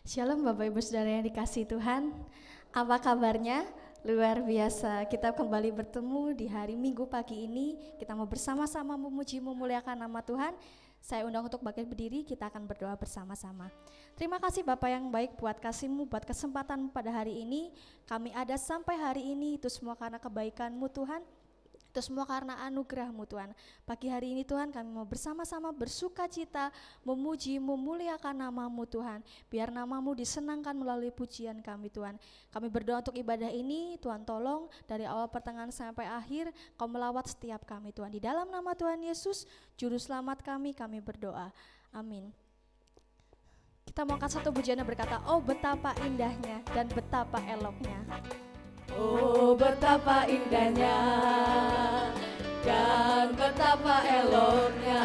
Shalom Bapak Ibu Saudara yang dikasihi Tuhan. Apa kabarnya? Luar biasa, kita kembali bertemu di hari Minggu pagi ini. Kita mau bersama-sama memuji memuliakan nama Tuhan. Saya undang untuk bangkit berdiri, kita akan berdoa bersama-sama. Terima kasih Bapak yang baik buat kasih-Mu, buat kesempatan pada hari ini. Kami ada sampai hari ini, itu semua karena kebaikan-Mu Tuhan. Itu semua karena anugerah-Mu Tuhan. Pagi hari ini Tuhan kami mau bersama-sama bersuka cita, memuji, memuliakan nama-Mu Tuhan. Biar nama-Mu disenangkan melalui pujian kami Tuhan. Kami berdoa untuk ibadah ini, Tuhan tolong dari awal pertengahan sampai akhir, Kau melawat setiap kami Tuhan. Di dalam nama Tuhan Yesus, Juru Selamat kami berdoa. Amin. Kita mau angkat satu pujiannya berkata, oh betapa indahnya dan betapa eloknya. Oh betapa indahnya dan betapa eloknya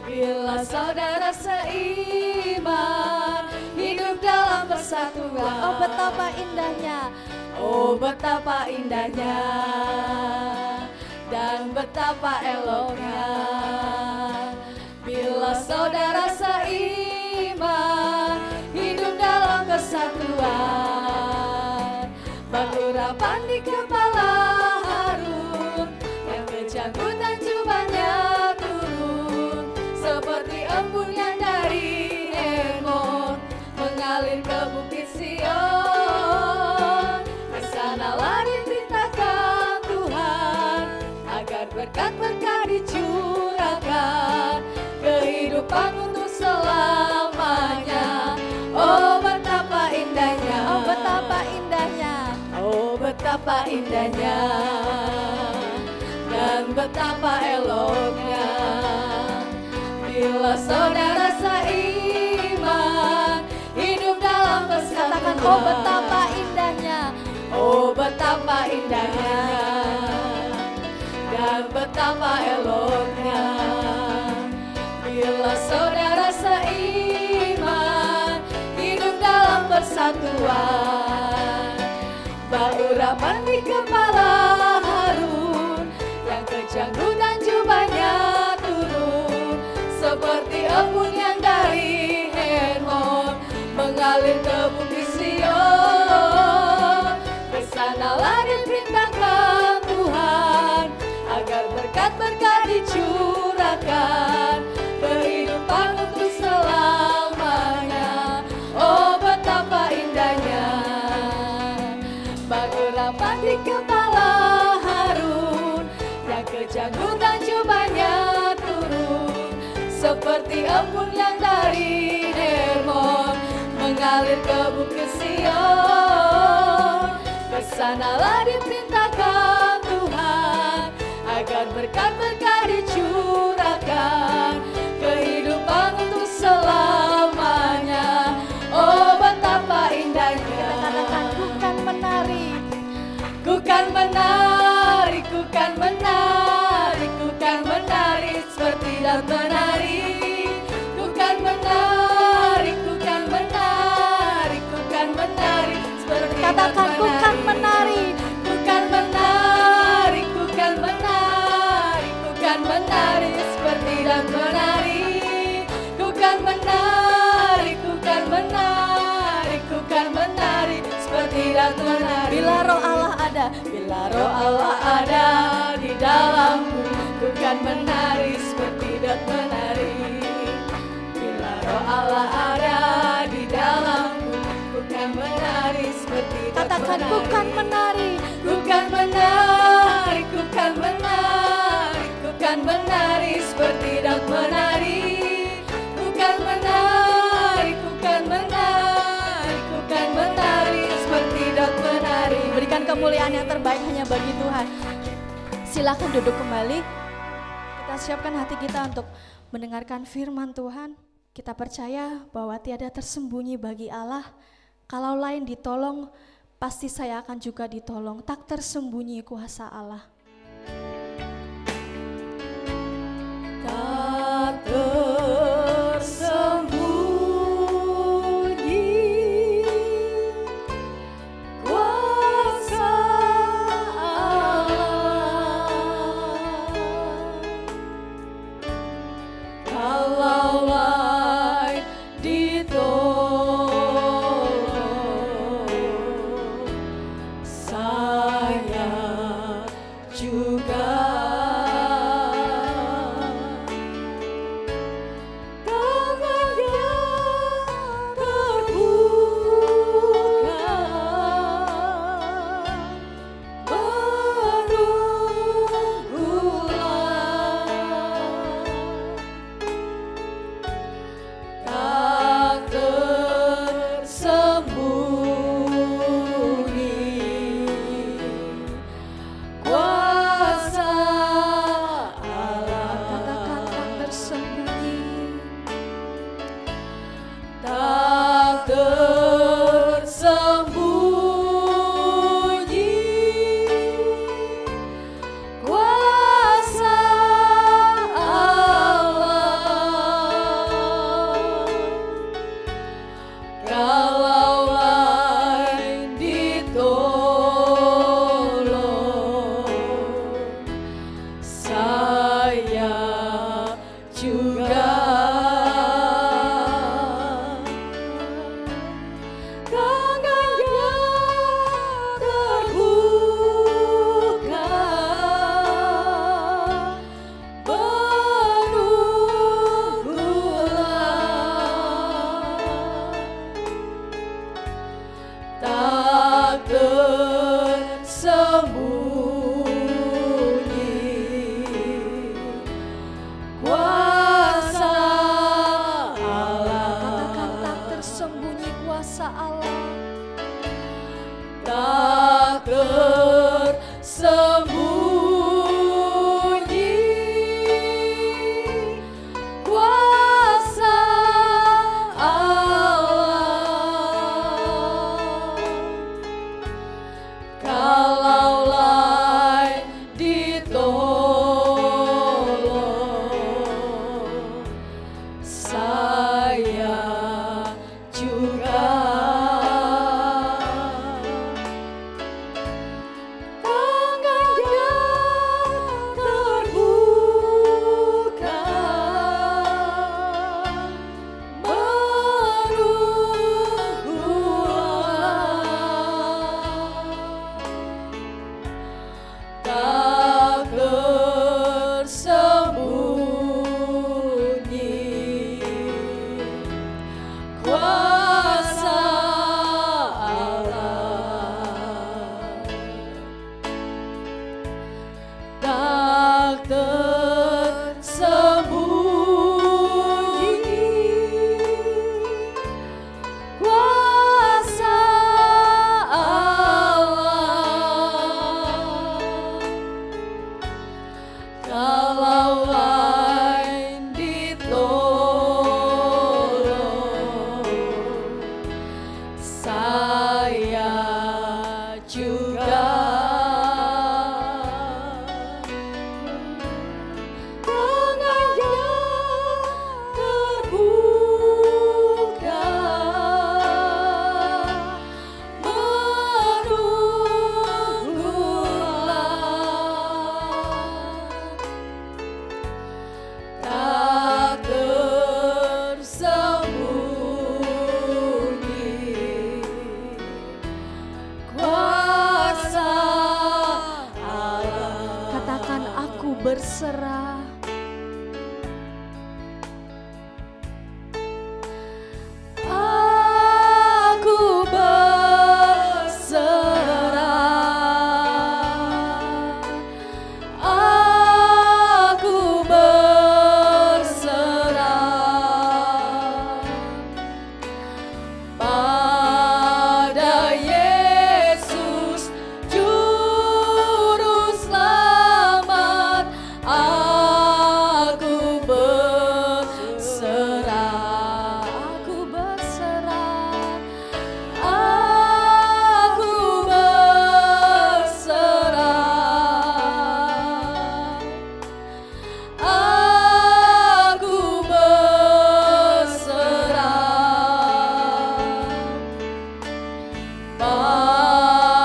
bila saudara seiman hidup dalam persatuan. Oh betapa indahnya, oh betapa indahnya dan betapa eloknya bila saudara seiman hidup dalam kesatuan. Urapan di kepala Harun, yang kejangkutan jubahnya turun, seperti embun yang dari Hermon mengalir ke bukit Sion. Kesanalah diperintahkan Tuhan, agar berkat-berkat dicurahkan, kehidupan untuk selamanya. Oh betapa indahnya, oh betapa indahnya, oh betapa indahnya dan betapa eloknya bila saudara seiman hidup dalam persatuan. Katakan oh betapa indahnya, oh betapa indahnya dan betapa eloknya bila saudara seiman hidup dalam persatuan. Urapan di kepala Harun, yang kejangkutan jubahnya turun, seperti embun yang dari Hermon mengalir ke bukit Sion. Kesanalah diperintahkan Tuhan, agar berkat-berkat dicurahkan, kehidupan untuk selamanya. Oh betapa indahnya urapan di kepala Harun, yang kejangkutan jubahnya turun, seperti embun yang dari Hermon mengalir ke bukit Sion. Kesanalah diperintahkan Tuhan, agar berkat-berkat dicurahkan, kehidupan untuk selamanya. Oh betapa indahnya. katakan bukan menari, ku kan menari, ku kan menari, ku kan menari seperti dan menari. Ku kan menari, ku kan menari, ku kan menari seperti dan menari. katakan ku kan menari, ku kan menari, ku kan menari, ku kan menari seperti dan menari. Ku kan menari, ku kan menari, ku kan menari seperti dan menari. bila roh Allah ada, Bila roh Allah ada di dalamku, ku kan menari seperti dan menari. Bila roh Allah ada di dalamku, ku kan menari seperti dan katakan menari. bukan menari, Ku kan menari, ku kan menari, ku kan menari seperti dan menari. Ku kan menari, ku kan menari, ku kan menari seperti dan menari. berikan kemuliaan yang terbaik hanya bagi Tuhan. Silakan duduk kembali. Kita siapkan hati kita untuk mendengarkan firman Tuhan. Kita percaya bahwa tiada tersembunyi bagi Allah. Kalau lain ditolong, pasti saya akan juga ditolong. Tak tersembunyi kuasa Allah. Tak tersembunyi kuasa Allah, kalau lain ditolong. kalau lain ditolong, saya juga tangannya terbuka, tak tersembunyi kuasa Allah. Katakan tak tersembunyi kuasa Allah. Tak tersembunyi kuasa Allah, kalau lain ditolong, saya juga tangannya terbuka, tak tersembunyi kuasa Allah, tak tersembunyi kuasa Allah, kalau lain ditolong, saya juga tangannya terbuka, menunggulah, tak tersembunyi kuasa Allah. Katakan aku berserah. Aku berserah, aku berserah pada Yesus Juru Selamat. Aku berserah, aku berserah, aku berserah, aku berserah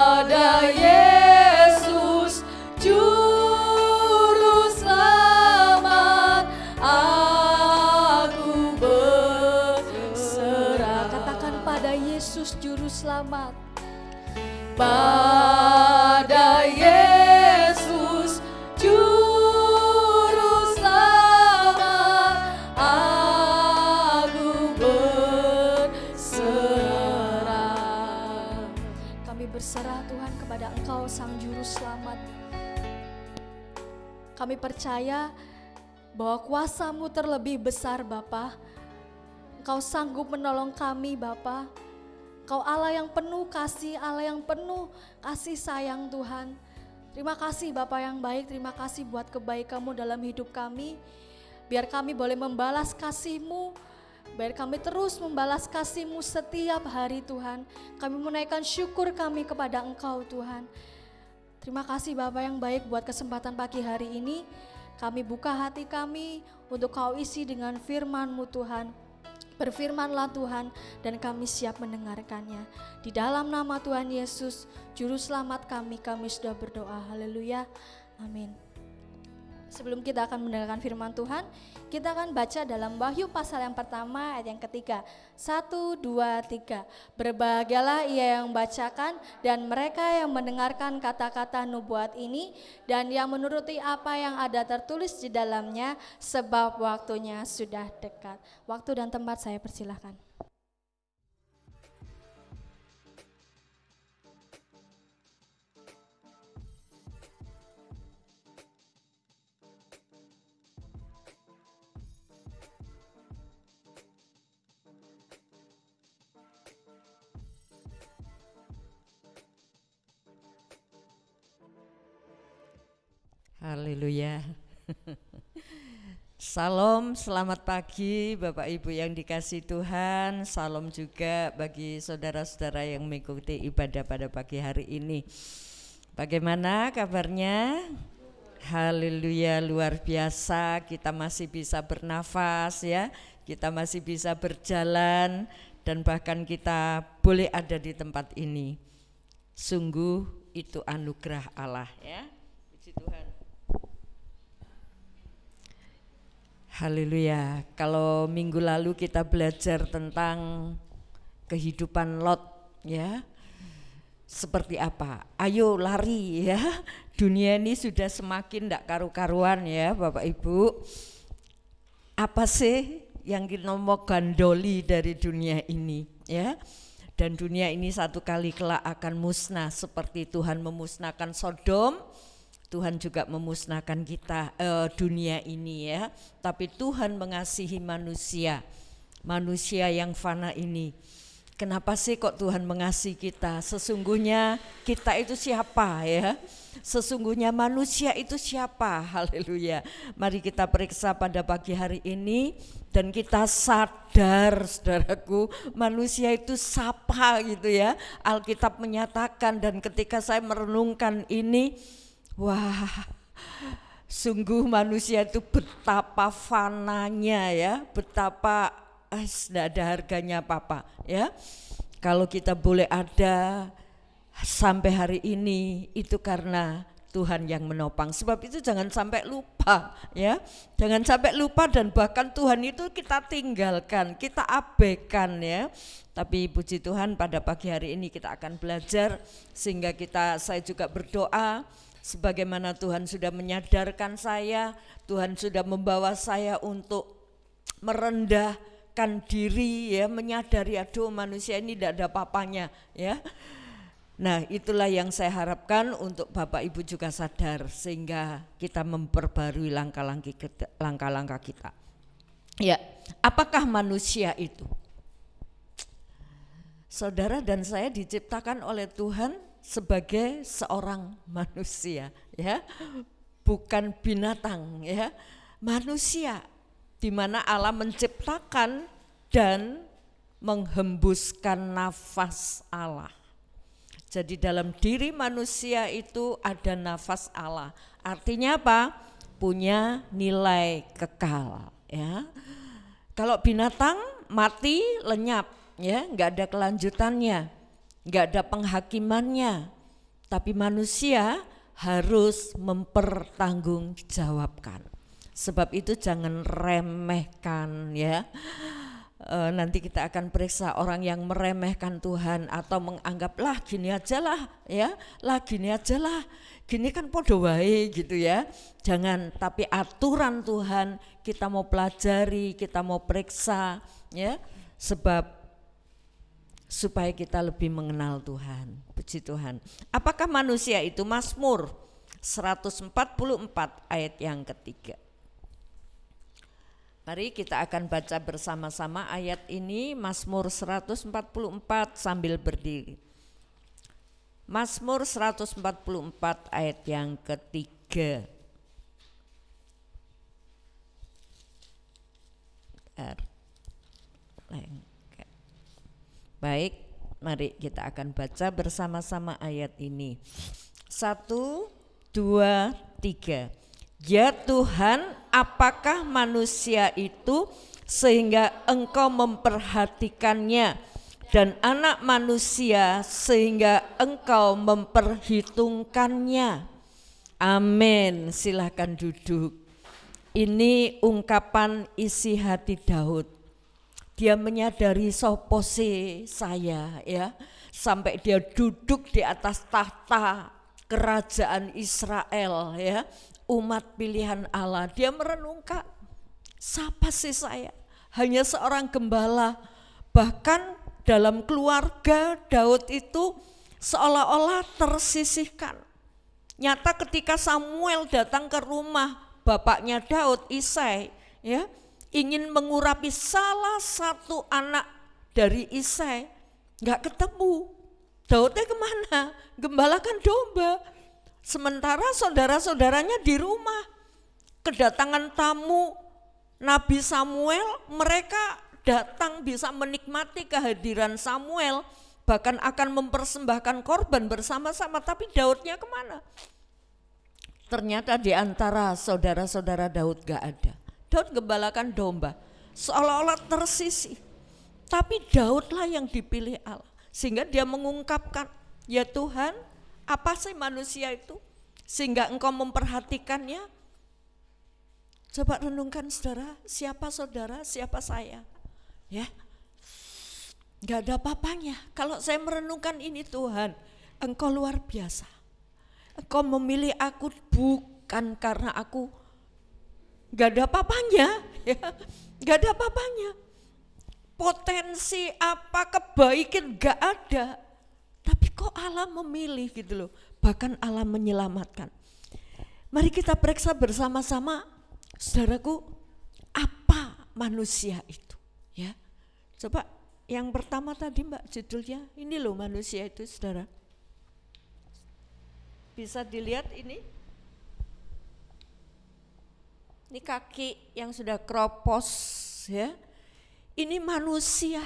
pada Yesus Juru Selamat. Aku berserah. Katakan pada Yesus Juru Selamat. Pada Yesus Juru Selamat, aku berserah. Kami berserah Tuhan kepada Engkau Sang Juru Selamat. Kami percaya bahwa kuasa-Mu terlebih besar Bapa. Engkau sanggup menolong kami Bapa. Engkau Allah yang penuh kasih, Allah yang penuh kasih sayang Tuhan. Terima kasih Bapa yang baik, terima kasih buat kebaikan-Mu dalam hidup kami. Biar kami boleh membalas kasih-Mu, biar kami terus membalas kasih-Mu setiap hari Tuhan. Kami menaikkan syukur kami kepada Engkau Tuhan. Terima kasih Bapa yang baik buat kesempatan pagi hari ini. Kami buka hati kami untuk Kau isi dengan firman-Mu Tuhan. Berfirmanlah Tuhan dan kami siap mendengarkannya. Di dalam nama Tuhan Yesus, Juru Selamat kami sudah berdoa. Haleluya. Amin. Sebelum kita akan mendengarkan firman Tuhan, kita akan baca dalam Wahyu pasal yang pertama ayat yang ketiga. 1, 2, 3. Berbahagialah ia yang membacakan dan mereka yang mendengarkan kata-kata nubuat ini dan yang menuruti apa yang ada tertulis di dalamnya, sebab waktunya sudah dekat. Waktu dan tempat saya persilahkan. Haleluya. Salam, selamat pagi Bapak Ibu yang dikasihi Tuhan. Salam juga bagi saudara-saudara yang mengikuti ibadah pada pagi hari ini. Bagaimana kabarnya? Haleluya, luar biasa. Kita masih bisa bernafas ya. Kita masih bisa berjalan dan bahkan kita boleh ada di tempat ini. Sungguh itu anugerah Allah ya. Puji Tuhan. Haleluya. Kalau minggu lalu kita belajar tentang kehidupan Lot ya. Seperti apa? Ayo lari ya. Dunia ini sudah semakin tidak karu-karuan ya Bapak Ibu. Apa sih yang kita mau gandoli dari dunia ini ya? Dan dunia ini satu kali kelak akan musnah seperti Tuhan memusnahkan Sodom. Tuhan juga memusnahkan kita dunia ini ya. Tapi Tuhan mengasihi manusia yang fana ini. Kenapa sih kok Tuhan mengasihi kita? Sesungguhnya kita itu siapa ya? Sesungguhnya manusia itu siapa? Haleluya. Mari kita periksa pada pagi hari ini dan kita sadar saudaraku, manusia itu siapa gitu ya. Alkitab menyatakan dan ketika saya merenungkan ini, wah, sungguh manusia itu betapa fananya ya, betapa tidak ada harganya apa-apa ya. Kalau kita boleh ada sampai hari ini itu karena Tuhan yang menopang. Sebab itu jangan sampai lupa ya. Jangan sampai lupa dan bahkan Tuhan itu kita tinggalkan, kita abaikan ya. Tapi puji Tuhan pada pagi hari ini kita akan belajar sehingga saya juga berdoa. Sebagaimana Tuhan sudah menyadarkan saya, Tuhan sudah membawa saya untuk merendahkan diri ya, menyadari aduh manusia ini tidak ada apa-apanya ya. Nah itulah yang saya harapkan untuk Bapak Ibu juga sadar sehingga kita memperbarui langkah-langkah kita. Ya, apakah manusia itu? Saudara dan saya diciptakan oleh Tuhan sebagai seorang manusia ya, bukan binatang ya, manusia di mana Allah menciptakan dan menghembuskan nafas Allah. Jadi dalam diri manusia itu ada nafas Allah. Artinya apa? Punya nilai kekal ya. Kalau binatang mati lenyap ya, nggak ada kelanjutannya. Nggak ada penghakimannya, tapi manusia harus mempertanggungjawabkan. Sebab itu jangan remehkan ya. Nanti kita akan periksa orang yang meremehkan Tuhan atau menganggap lah gini aja lah ya, gini aja lah, gini kan podo wae gitu ya. Jangan, tapi aturan Tuhan kita mau pelajari, kita mau periksa ya, sebab supaya kita lebih mengenal Tuhan. Puji Tuhan. Apakah manusia itu? Mazmur 144 ayat yang ketiga. Mari kita akan baca bersama-sama ayat ini, Mazmur 144 sambil berdiri. Mazmur 144 ayat yang ketiga. Baik, mari kita akan baca bersama-sama ayat ini. 1, 2, 3. Ya Tuhan, apakah manusia itu sehingga engkau memperhatikannya, dan anak manusia sehingga engkau memperhitungkannya. Amin. Silakan duduk. Ini ungkapan isi hati Daud. Dia menyadari sopo saya ya, sampai dia duduk di atas tahta kerajaan Israel ya, umat pilihan Allah. Dia merenungkan, siapa sih saya? Hanya seorang gembala. Bahkan dalam keluarga Daud itu seolah-olah tersisihkan. Nyata ketika Samuel datang ke rumah bapaknya Daud, Isai, ya, ingin mengurapi salah satu anak dari Isai, nggak ketemu. Daudnya kemana? Gembalakan domba. Sementara saudara-saudaranya di rumah. Kedatangan tamu Nabi Samuel, mereka datang bisa menikmati kehadiran Samuel, bahkan akan mempersembahkan korban bersama-sama. Tapi Daudnya kemana? Ternyata di antara saudara-saudara Daud gak ada. Daud gembalakan domba, seolah-olah tersisih. Tapi Daudlah yang dipilih Allah, sehingga dia mengungkapkan, ya Tuhan, apa sih manusia itu sehingga engkau memperhatikannya? Coba renungkan saudara, siapa saudara, siapa saya? Ya, gak ada apa-apanya. Kalau saya merenungkan ini, Tuhan, engkau luar biasa. Engkau memilih aku bukan karena aku gak ada apa-apanya, ya, gak ada apa-apanya. Potensi apa kebaikan gak ada, tapi kok Allah memilih gitu loh. Bahkan Allah menyelamatkan. Mari kita periksa bersama-sama, saudaraku, apa manusia itu, ya. Coba yang pertama tadi Mbak judulnya, ini loh manusia itu, saudara. Bisa dilihat ini kaki yang sudah kropos, ya. Ini manusia,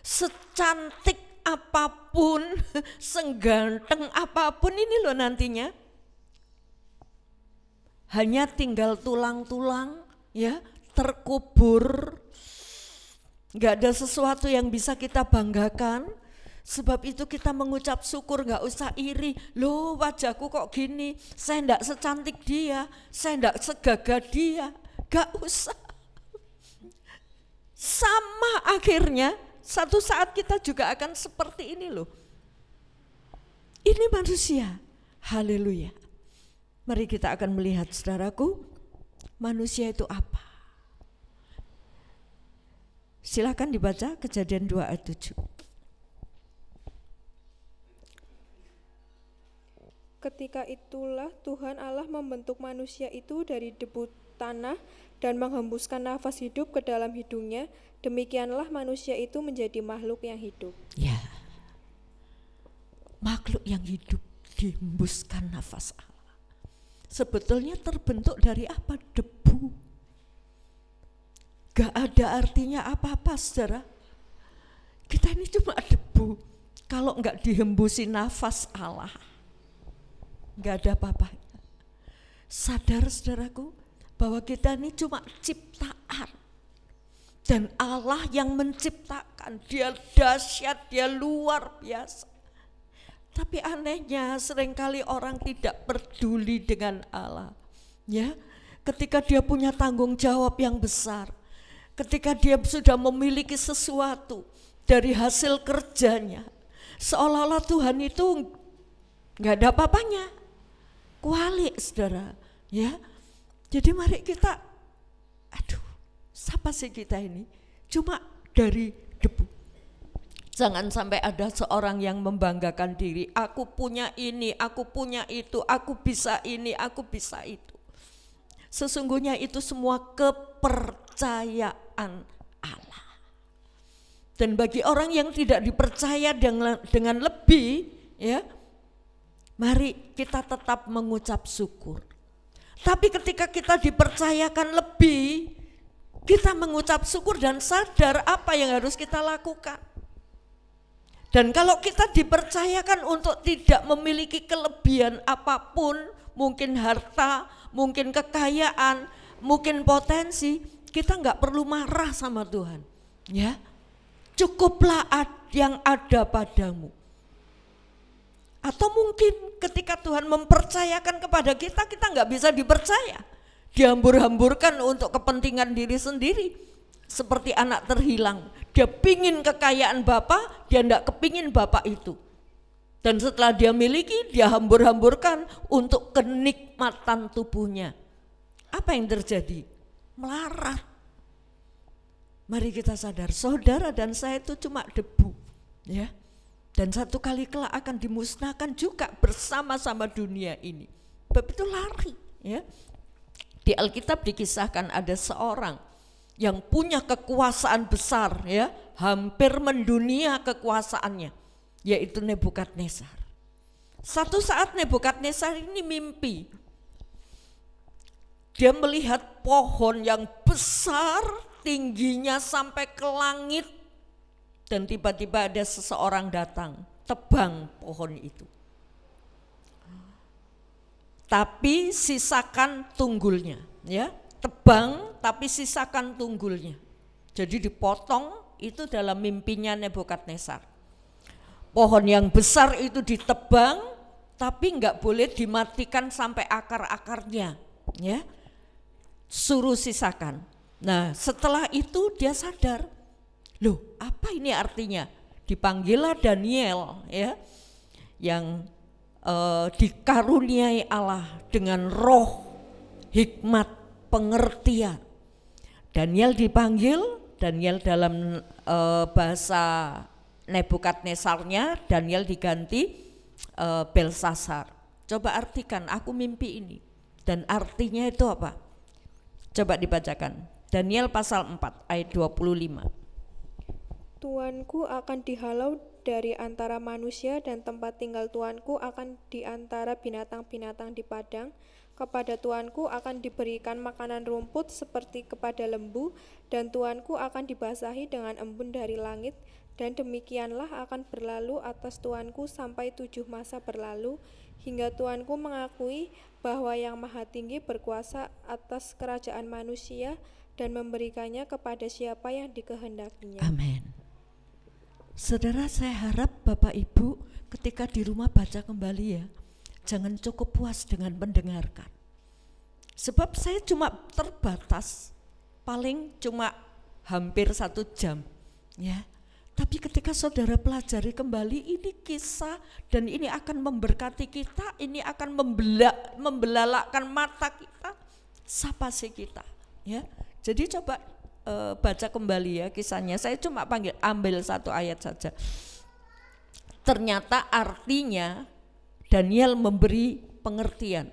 secantik apapun, seganteng apapun ini loh nantinya, hanya tinggal tulang-tulang, ya, terkubur. Gak ada sesuatu yang bisa kita banggakan. Sebab itu kita mengucap syukur, gak usah iri. Loh wajahku kok gini, saya gak secantik dia, saya gak segagah dia. Gak usah. Sama akhirnya, satu saat kita juga akan seperti ini loh. Ini manusia, haleluya. Mari kita akan melihat, saudaraku, manusia itu apa. Silakan dibaca Kejadian 2 ayat 7. Ketika itulah Tuhan Allah membentuk manusia itu dari debu tanah dan menghembuskan nafas hidup ke dalam hidungnya. Demikianlah manusia itu menjadi makhluk yang hidup. Ya, makhluk yang hidup dihembuskan nafas Allah. Sebetulnya terbentuk dari apa? Debu. Gak ada artinya apa-apa, saudara. Kita ini cuma debu. Kalau gak dihembusi nafas Allah, gak ada apa-apa. Sadar saudaraku bahwa kita ini cuma ciptaan, dan Allah yang menciptakan. Dia dahsyat, dia luar biasa. Tapi anehnya seringkali orang tidak peduli dengan Allah, ya. Ketika dia punya tanggung jawab yang besar, ketika dia sudah memiliki sesuatu dari hasil kerjanya, seolah-olah Tuhan itu gak ada apa-apanya. Kualik, saudara, ya. Jadi mari kita, siapa sih kita ini? Cuma dari debu. Jangan sampai ada seorang yang membanggakan diri, aku punya ini, aku punya itu, aku bisa ini, aku bisa itu. Sesungguhnya itu semua kepercayaan Allah. Dan bagi orang yang tidak dipercaya dengan lebih, ya, mari kita tetap mengucap syukur. Tapi ketika kita dipercayakan lebih, kita mengucap syukur dan sadar apa yang harus kita lakukan. Dan kalau kita dipercayakan untuk tidak memiliki kelebihan apapun, mungkin harta, mungkin kekayaan, mungkin potensi, kita nggak perlu marah sama Tuhan, ya. Cukuplah yang ada padamu. Atau mungkin ketika Tuhan mempercayakan kepada kita, kita nggak bisa dipercaya. Dihambur-hamburkan untuk kepentingan diri sendiri. Seperti anak terhilang. Dia pingin kekayaan Bapa, dia enggak kepingin Bapa itu. Dan setelah dia miliki, dia hambur-hamburkan untuk kenikmatan tubuhnya. Apa yang terjadi? Melarat. Mari kita sadar, saudara dan saya itu cuma debu, ya. Dan satu kali kelak akan dimusnahkan juga bersama-sama dunia ini. Sebab itu lari, ya. Di Alkitab dikisahkan ada seorang yang punya kekuasaan besar, ya, hampir mendunia kekuasaannya, yaitu Nebukadnezar. Satu saat Nebukadnezar ini mimpi. Dia melihat pohon yang besar, tingginya sampai ke langit, dan tiba-tiba ada seseorang datang, tebang pohon itu. Tapi sisakan tunggulnya, ya. Tebang tapi sisakan tunggulnya. Jadi dipotong itu dalam mimpinya Nebukadnezar. Pohon yang besar itu ditebang tapi enggak boleh dimatikan sampai akar-akarnya, ya. Suruh sisakan. Nah, setelah itu dia sadar, loh, apa ini artinya? Dipanggillah Daniel, ya, yang dikaruniai Allah dengan roh, hikmat, pengertian. Daniel dipanggil, Daniel dalam bahasa Nebukadnezarnya, Daniel diganti Belsasar. Coba artikan, aku mimpi ini. Dan artinya itu apa? Coba dibacakan. Daniel pasal 4 ayat 25. Tuanku akan dihalau dari antara manusia dan tempat tinggal Tuanku akan di antara binatang-binatang di padang. Kepada Tuanku akan diberikan makanan rumput seperti kepada lembu, dan Tuanku akan dibasahi dengan embun dari langit, dan demikianlah akan berlalu atas Tuanku sampai 7 masa berlalu, hingga Tuanku mengakui bahwa Yang Maha Tinggi berkuasa atas kerajaan manusia dan memberikannya kepada siapa yang dikehendakinya. Amin. Saudara, saya harap Bapak Ibu ketika di rumah baca kembali, ya, jangan cukup puas dengan mendengarkan. Sebab saya cuma terbatas, paling cuma hampir 1 jam, ya. Tapi ketika saudara pelajari kembali, ini kisah dan ini akan memberkati kita, ini akan membelalakkan mata kita. Siapa sih kita, ya? Jadi coba baca kembali, ya, kisahnya. Saya cuma ambil 1 ayat saja. Ternyata artinya Daniel memberi pengertian.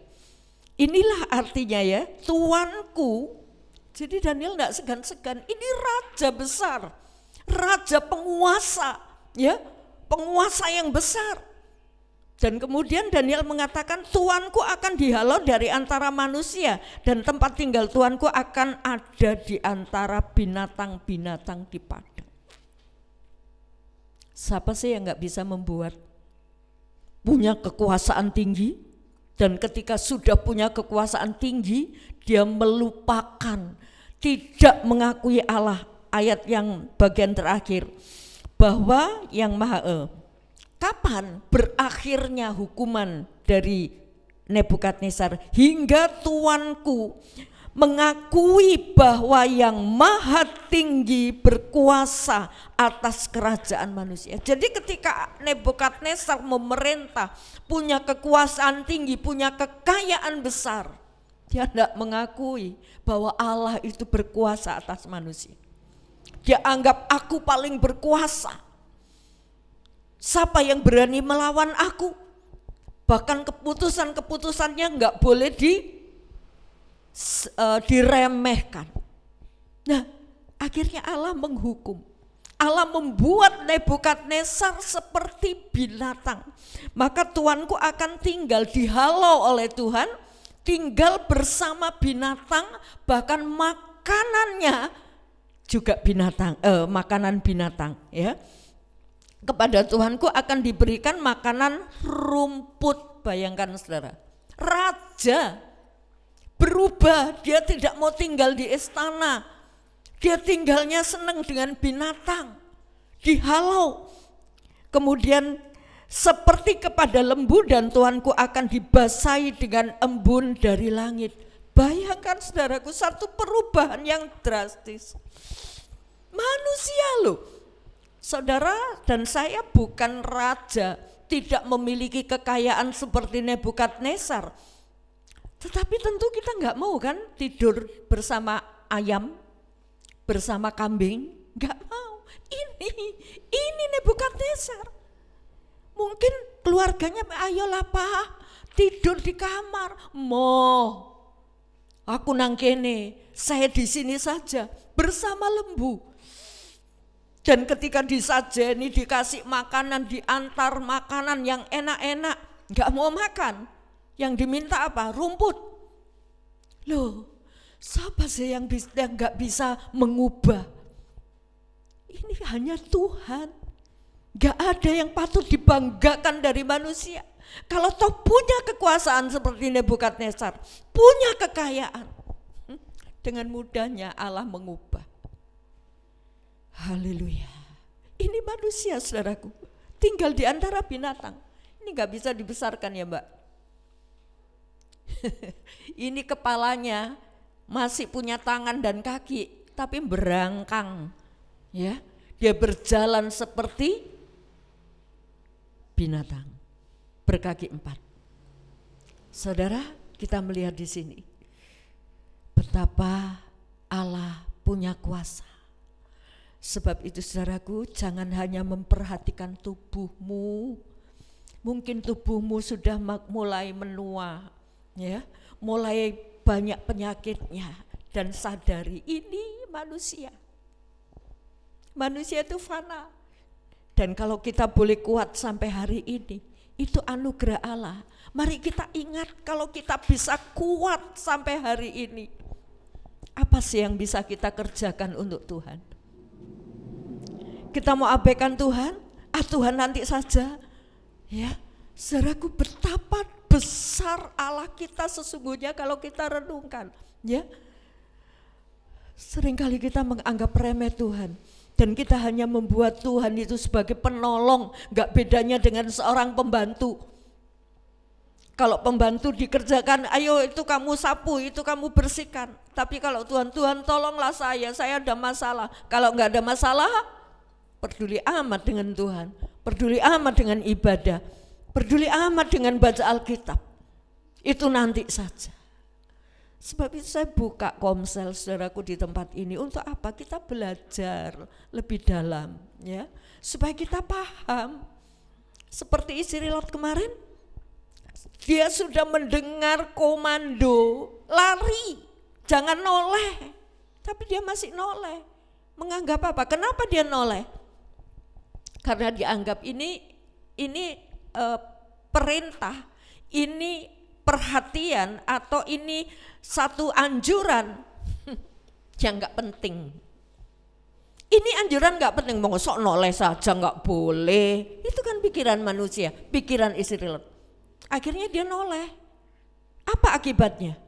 Inilah artinya, ya, Tuanku. Jadi Daniel tidak segan-segan, ini raja besar, raja penguasa, ya, penguasa yang besar. Dan kemudian Daniel mengatakan, Tuanku akan dihalau dari antara manusia dan tempat tinggal Tuanku akan ada di antara binatang-binatang di padang. Siapa sih yang nggak bisa membuat punya kekuasaan tinggi? Dan ketika sudah punya kekuasaan tinggi, dia melupakan, tidak mengakui Allah. Ayat yang bagian terakhir, bahwa Yang Maha kapan berakhirnya hukuman dari Nebukadnezar? Hingga Tuanku mengakui bahwa Yang Maha Tinggi berkuasa atas kerajaan manusia. Jadi ketika Nebukadnezar memerintah, punya kekuasaan tinggi, punya kekayaan besar, dia tidak mengakui bahwa Allah itu berkuasa atas manusia. Dia anggap, aku paling berkuasa. Siapa yang berani melawan aku? Bahkan keputusan-keputusannya enggak boleh diremehkan. Nah, akhirnya Allah menghukum. Allah membuat Nebukadnezar seperti binatang. Maka Tuanku akan tinggal dihalau oleh Tuhan, tinggal bersama binatang, bahkan makanannya juga binatang, makanan binatang, ya. Kepada Tuanku akan diberikan makanan rumput. Bayangkan saudara, raja berubah, dia tidak mau tinggal di istana. Dia tinggalnya senang dengan binatang, dihalau. Kemudian seperti kepada lembu dan Tuanku akan dibasahi dengan embun dari langit. Bayangkan saudaraku, satu perubahan yang drastis. Manusia loh. Saudara dan saya bukan raja, tidak memiliki kekayaan seperti Nebukadnezar. Tetapi tentu kita nggak mau kan tidur bersama ayam, bersama kambing, nggak mau. Ini Nebukadnezar. Mungkin keluarganya, ayolah Pak, tidur di kamar. Aku nang kene, saya di sini saja bersama lembu. Dan ketika disajeni, dikasih makanan, diantar makanan yang enak-enak, nggak mau makan. Yang diminta apa? Rumput. Loh, siapa sih yang nggak bisa mengubah? Ini hanya Tuhan. Gak ada yang patut dibanggakan dari manusia. Kalau toh punya kekuasaan seperti Nebukadnezar, punya kekayaan, dengan mudahnya Allah mengubah. Haleluya. Ini manusia saudaraku, tinggal di antara binatang. Ini gak bisa dibesarkan ya Mbak. Ini kepalanya masih punya tangan dan kaki, tapi berangkang. Ya, dia berjalan seperti binatang berkaki 4. Saudara, kita melihat di sini betapa Allah punya kuasa. Sebab itu saudaraku, jangan hanya memperhatikan tubuhmu. Mungkin tubuhmu sudah mulai menua, ya, mulai banyak penyakitnya, dan sadari ini manusia. Manusia itu fana. Dan kalau kita boleh kuat sampai hari ini, itu anugerah Allah. Mari kita ingat kalau kita bisa kuat sampai hari ini, apa sih yang bisa kita kerjakan untuk Tuhan? Kita mau abaikan Tuhan? Tuhan nanti saja. Ya, saudaraku, betapa besar Allah kita sesungguhnya kalau kita renungkan. Ya, seringkali kita menganggap remeh Tuhan. Dan kita hanya membuat Tuhan itu sebagai penolong, gak bedanya dengan seorang pembantu. Kalau pembantu dikerjakan, ayo itu kamu sapu, itu kamu bersihkan. Tapi kalau Tuhan tolonglah saya ada masalah. Kalau gak ada masalah, peduli amat dengan Tuhan, peduli amat dengan ibadah, peduli amat dengan baca Alkitab. Itu nanti saja. Sebab itu saya buka komsel saudaraku di tempat ini untuk apa? Kita belajar lebih dalam, ya, supaya kita paham. Seperti istri Lot kemarin, dia sudah mendengar komando lari, jangan noleh, tapi dia masih noleh. Menganggap apa? Kenapa dia noleh? Karena dianggap ini perintah, ini perhatian, atau ini satu anjuran yang gak penting. Ini anjuran gak penting, mau sok noleh saja gak boleh. Itu kan pikiran manusia, pikiran istri Lot. Akhirnya dia noleh. Apa akibatnya?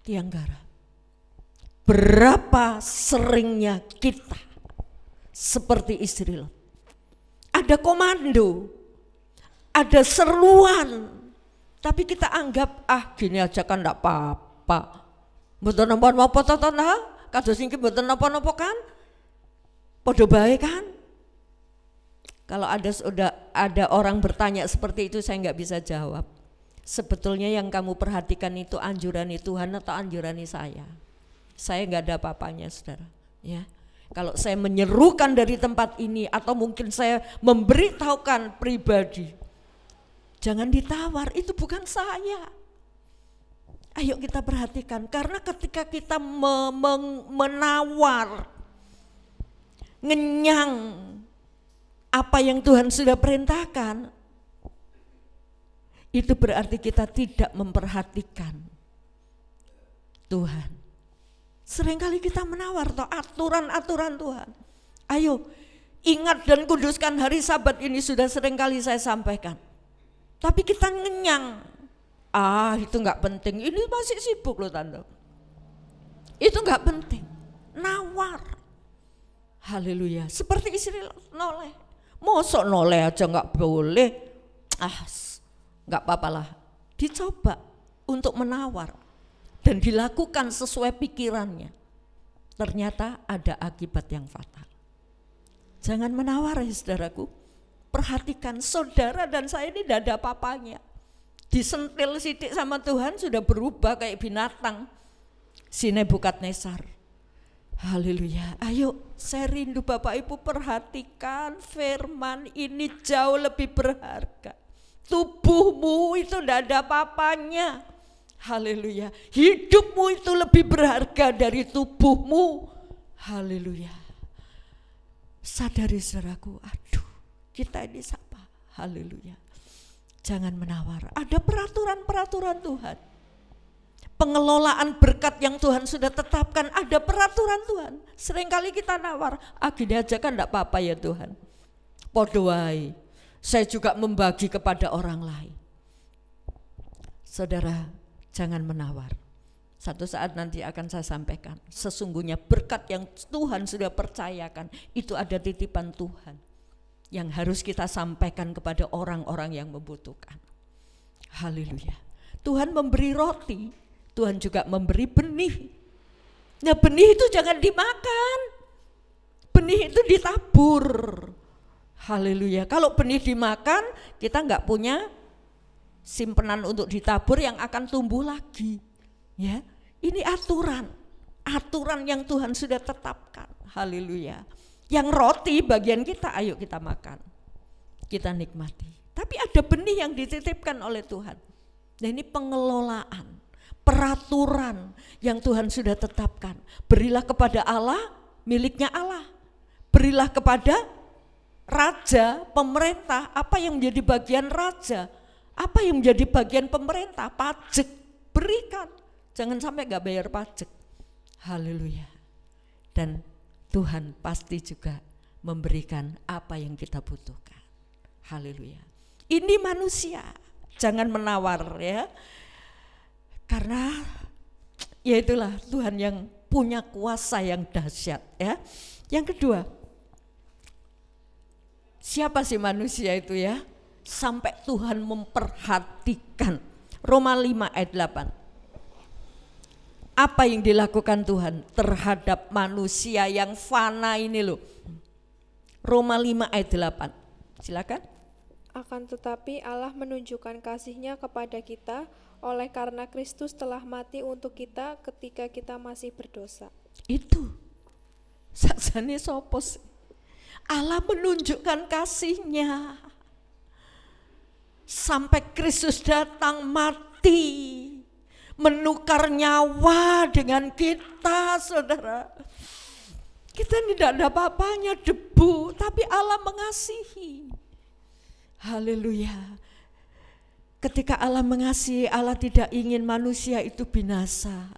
Tiang garam. Berapa seringnya kita seperti istri Lot. Ada komando, ada seruan, tapi kita anggap gini aja kan enggak apa-apa. Mboten napa-napa to ta? Kados niki mboten napa-napa kan? Padha bae kan? Kalau ada orang bertanya seperti itu, saya enggak bisa jawab. Sebetulnya yang kamu perhatikan itu anjuran Tuhan atau anjuran saya? Saya enggak ada apa-apanya, Saudara, ya. Kalau saya menyerukan dari tempat ini atau mungkin saya memberitahukan pribadi, jangan ditawar, itu bukan saya. Ayo kita perhatikan, karena ketika kita menawar, ngenyang apa yang Tuhan sudah perintahkan, itu berarti kita tidak memperhatikan Tuhan. Seringkali kita menawar aturan-aturan Tuhan. Ayo ingat dan kuduskan hari Sabat, ini sudah seringkali saya sampaikan. Tapi kita ngenyang Itu nggak penting, ini masih sibuk loh tante. Itu nggak penting, nawar. Haleluya, seperti istri noleh. Mosok noleh aja nggak boleh, nggak apa-apalah. Dicoba untuk menawar dan dilakukan sesuai pikirannya. Ternyata ada akibat yang fatal. Jangan menawar ya saudaraku. Perhatikan, saudara dan saya ini tidak ada apa-apanya. Disentil sidik sama Tuhan sudah berubah kayak binatang. Si Nebukadnezar. Haleluya. Ayo, saya rindu Bapak Ibu perhatikan firman ini jauh lebih berharga. Tubuhmu itu tidak ada apa-apanya. Haleluya. Hidupmu itu lebih berharga dari tubuhmu. Haleluya. Sadari saudaraku, aduh, kita ini siapa? Haleluya. Jangan menawar. Ada peraturan-peraturan Tuhan. Pengelolaan berkat yang Tuhan sudah tetapkan, ada peraturan Tuhan. Seringkali kita nawar, gini aja kan enggak apa-apa ya Tuhan. Podo wae. Saya juga membagi kepada orang lain. Saudara, jangan menawar. Satu saat nanti akan saya sampaikan. Sesungguhnya berkat yang Tuhan sudah percayakan, itu ada titipan Tuhan. Yang harus kita sampaikan kepada orang-orang yang membutuhkan. Haleluya. Tuhan memberi roti, Tuhan juga memberi benih. Nah, benih itu jangan dimakan. Benih itu ditabur. Haleluya. Kalau benih dimakan, kita enggak punya simpenan untuk ditabur yang akan tumbuh lagi. Ya, ini aturan yang Tuhan sudah tetapkan. Haleluya. Yang roti bagian kita, ayo kita makan, kita nikmati. Tapi ada benih yang dititipkan oleh Tuhan. Nah, ini pengelolaan, peraturan yang Tuhan sudah tetapkan. Berilah kepada Allah, miliknya Allah. Berilah kepada raja, pemerintah, apa yang menjadi bagian raja, apa yang menjadi bagian pemerintah, pajak, berikan. Jangan sampai gak bayar pajak. Haleluya. Dan Tuhan pasti juga memberikan apa yang kita butuhkan. Haleluya. Ini manusia, jangan menawar ya. Karena ya itulah Tuhan yang punya kuasa yang dahsyat ya. Yang kedua, siapa sih manusia itu ya? Sampai Tuhan memperhatikan. Roma 5 ayat 8. Apa yang dilakukan Tuhan terhadap manusia yang fana ini loh. Roma 5 ayat 8. Silakan. Akan tetapi Allah menunjukkan kasih-Nya kepada kita oleh karena Kristus telah mati untuk kita ketika kita masih berdosa. Itu. Saksane sopo sih? Allah menunjukkan kasih-Nya. Sampai Kristus datang mati. Menukar nyawa dengan kita, saudara. Kita tidak ada apa-apanya, debu, tapi Allah mengasihi. Haleluya. Ketika Allah mengasihi, Allah tidak ingin manusia itu binasa.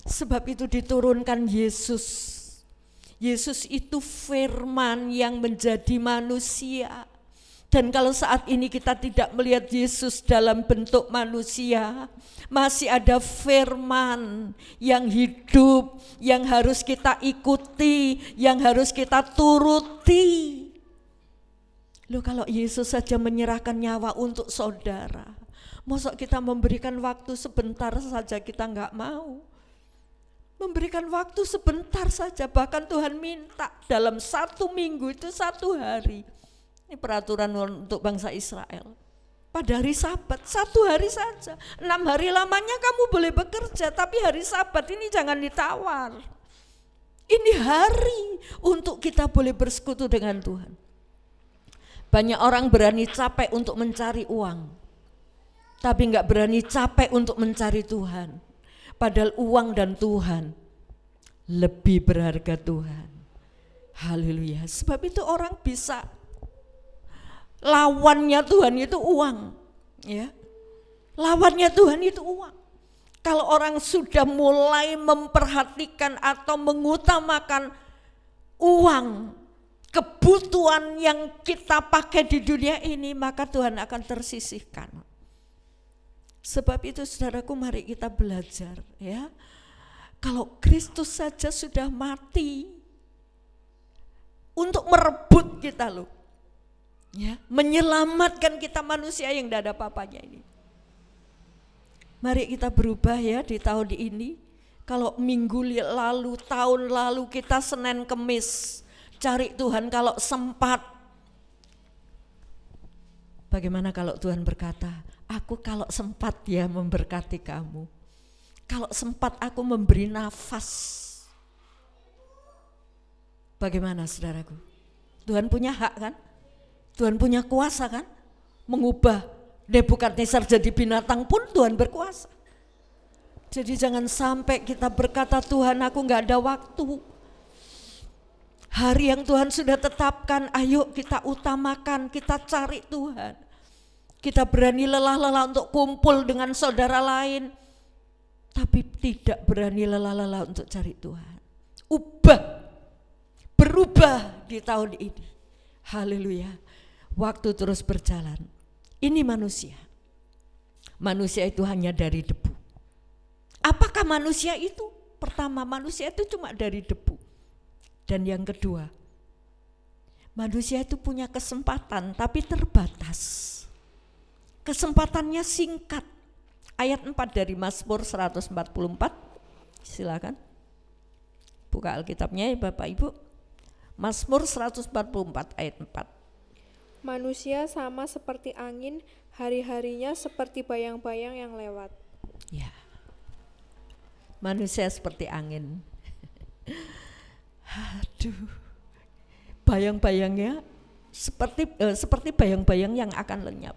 Sebab itu diturunkan Yesus. Yesus itu firman yang menjadi manusia. Dan kalau saat ini kita tidak melihat Yesus dalam bentuk manusia, masih ada firman yang hidup, yang harus kita ikuti, yang harus kita turuti. Loh, kalau Yesus saja menyerahkan nyawa untuk saudara, masa kita memberikan waktu sebentar saja kita enggak mau. Memberikan waktu sebentar saja, bahkan Tuhan minta dalam 1 minggu itu 1 hari. Ini peraturan untuk bangsa Israel. Pada hari Sabat 1 hari saja. 6 hari lamanya kamu boleh bekerja, tapi hari Sabat ini jangan ditawar. Ini hari untuk kita boleh bersekutu dengan Tuhan. Banyak orang berani capek untuk mencari uang, tapi enggak berani capek untuk mencari Tuhan. Padahal uang dan Tuhan lebih berharga Tuhan. Haleluya. Sebab itu orang bisa, lawannya Tuhan itu uang, ya. Lawannya Tuhan itu uang. Kalau orang sudah mulai memperhatikan atau mengutamakan uang, kebutuhan yang kita pakai di dunia ini, maka Tuhan akan tersisihkan. Sebab itu saudaraku, mari kita belajar ya. Kalau Kristus saja sudah mati untuk merebut kita loh, ya, menyelamatkan kita manusia yang tidak ada apa-apanya ini. Mari kita berubah ya di tahun ini. Kalau minggu lalu, tahun lalu kita Senin Kemis cari Tuhan kalau sempat. Bagaimana kalau Tuhan berkata, aku kalau sempat ya memberkati kamu. Kalau sempat aku memberi nafas. Bagaimana saudaraku? Tuhan punya hak kan? Tuhan punya kuasa kan? Mengubah Nebukadnezar jadi binatang pun Tuhan berkuasa. Jadi jangan sampai kita berkata, Tuhan aku gak ada waktu. Hari yang Tuhan sudah tetapkan, ayo kita utamakan, kita cari Tuhan. Kita berani lelah-lelah untuk kumpul dengan saudara lain, tapi tidak berani lelah-lelah untuk cari Tuhan. Berubah di tahun ini. Haleluya. Waktu terus berjalan. Ini manusia. Manusia itu hanya dari debu. Apakah manusia itu? Pertama, manusia itu cuma dari debu. Dan yang kedua, manusia itu punya kesempatan tapi terbatas. Kesempatannya singkat. Ayat 4 dari Mazmur 144. Silakan. Buka Alkitabnya ya Bapak Ibu. Mazmur 144 ayat 4. Manusia sama seperti angin, hari-harinya seperti bayang-bayang yang lewat. Ya. Manusia seperti angin. Aduh. Bayang-bayangnya seperti bayang-bayang yang akan lenyap.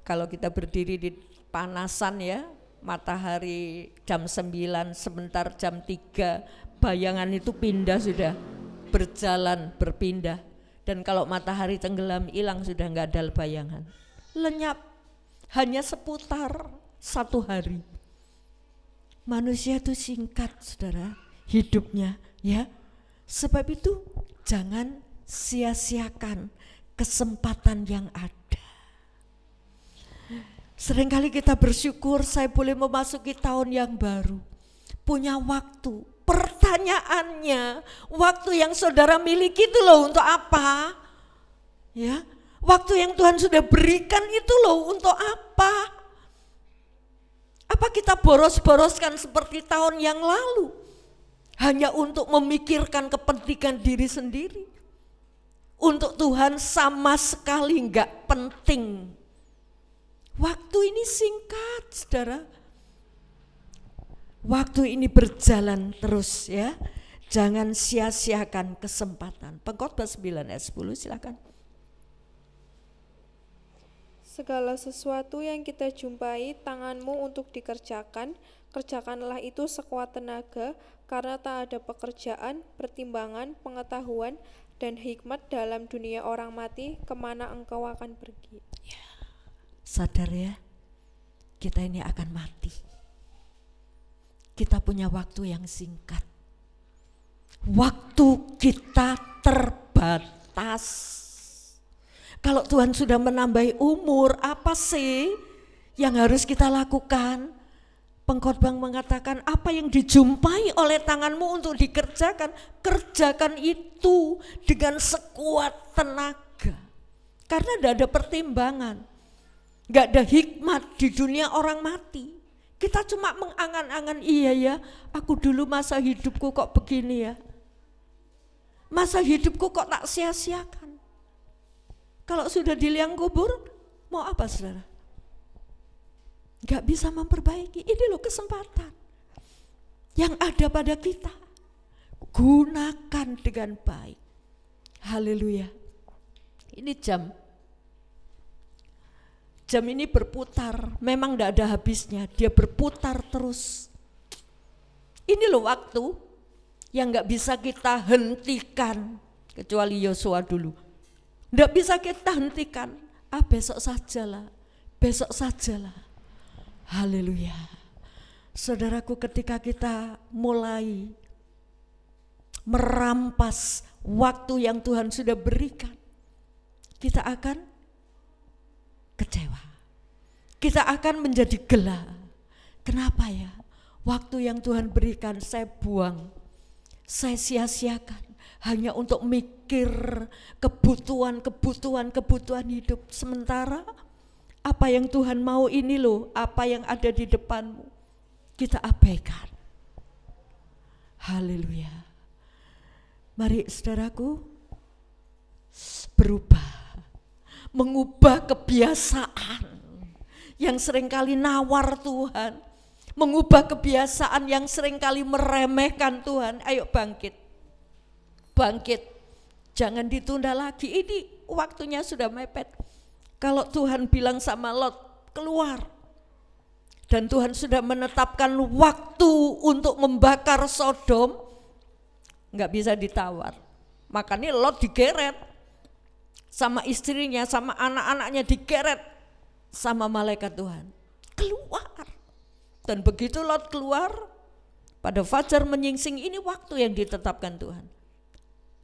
Kalau kita berdiri di panasan ya, matahari jam 9, sebentar jam 3, bayangan itu pindah sudah, berjalan, berpindah. Dan kalau matahari tenggelam, hilang sudah nggak ada bayangan. Lenyap, hanya seputar 1 hari. Manusia itu singkat saudara, hidupnya ya. Sebab itu jangan sia-siakan kesempatan yang ada. Seringkali kita bersyukur saya boleh memasuki tahun yang baru, punya waktu. Pertanyaannya, waktu yang saudara miliki itu loh untuk apa? Ya, waktu yang Tuhan sudah berikan itu loh untuk apa? Apa kita boros-boroskan seperti tahun yang lalu? Hanya untuk memikirkan kepentingan diri sendiri. Untuk Tuhan sama sekali enggak penting. Waktu ini singkat, saudara. Waktu ini berjalan terus ya. Jangan sia-siakan kesempatan. Pengkhotbah 9 ayat 10 silakan. Segala sesuatu yang kita jumpai tanganmu untuk dikerjakan, kerjakanlah itu sekuat tenaga, karena tak ada pekerjaan, pertimbangan, pengetahuan, dan hikmat dalam dunia orang mati, kemana engkau akan pergi. Ya, sadar ya, kita ini akan mati. Kita punya waktu yang singkat. Waktu kita terbatas. Kalau Tuhan sudah menambahi umur, apa sih yang harus kita lakukan? Pengkhotbah mengatakan apa yang dijumpai oleh tanganmu untuk dikerjakan, kerjakan itu dengan sekuat tenaga. Karena tidak ada pertimbangan, gak ada hikmat di dunia orang mati. Kita cuma mengangan-angan, iya ya, aku dulu masa hidupku kok begini ya. Masa hidupku kok tak sia-siakan. Kalau sudah di liang kubur, mau apa saudara? Gak bisa memperbaiki, ini loh kesempatan yang ada pada kita. Gunakan dengan baik. Haleluya. Ini jam ini berputar, memang tidak ada habisnya, dia berputar terus. Ini loh waktu yang gak bisa kita hentikan, kecuali Yosua dulu. Tidak bisa kita hentikan, besok sajalah, besok sajalah. Haleluya. Saudaraku, ketika kita mulai merampas waktu yang Tuhan sudah berikan, kita akan kecewa. kita akan menjadi gela. Kenapa ya? Waktu yang Tuhan berikan saya buang, saya sia-siakan hanya untuk mikir kebutuhan hidup. Sementara apa yang Tuhan mau ini loh, apa yang ada di depanmu, kita abaikan. Haleluya. Mari saudaraku, berubah, mengubah kebiasaan yang seringkali nawar Tuhan, mengubah kebiasaan yang seringkali meremehkan Tuhan. Ayo bangkit, jangan ditunda lagi, ini waktunya sudah mepet. Kalau Tuhan bilang sama Lot, keluar, dan Tuhan sudah menetapkan waktu untuk membakar Sodom, nggak bisa ditawar. Makanya Lot digeret sama istrinya, sama anak-anaknya, digeret sama malaikat Tuhan, keluar. Dan begitu Lot keluar, pada fajar menyingsing, ini waktu yang ditetapkan Tuhan,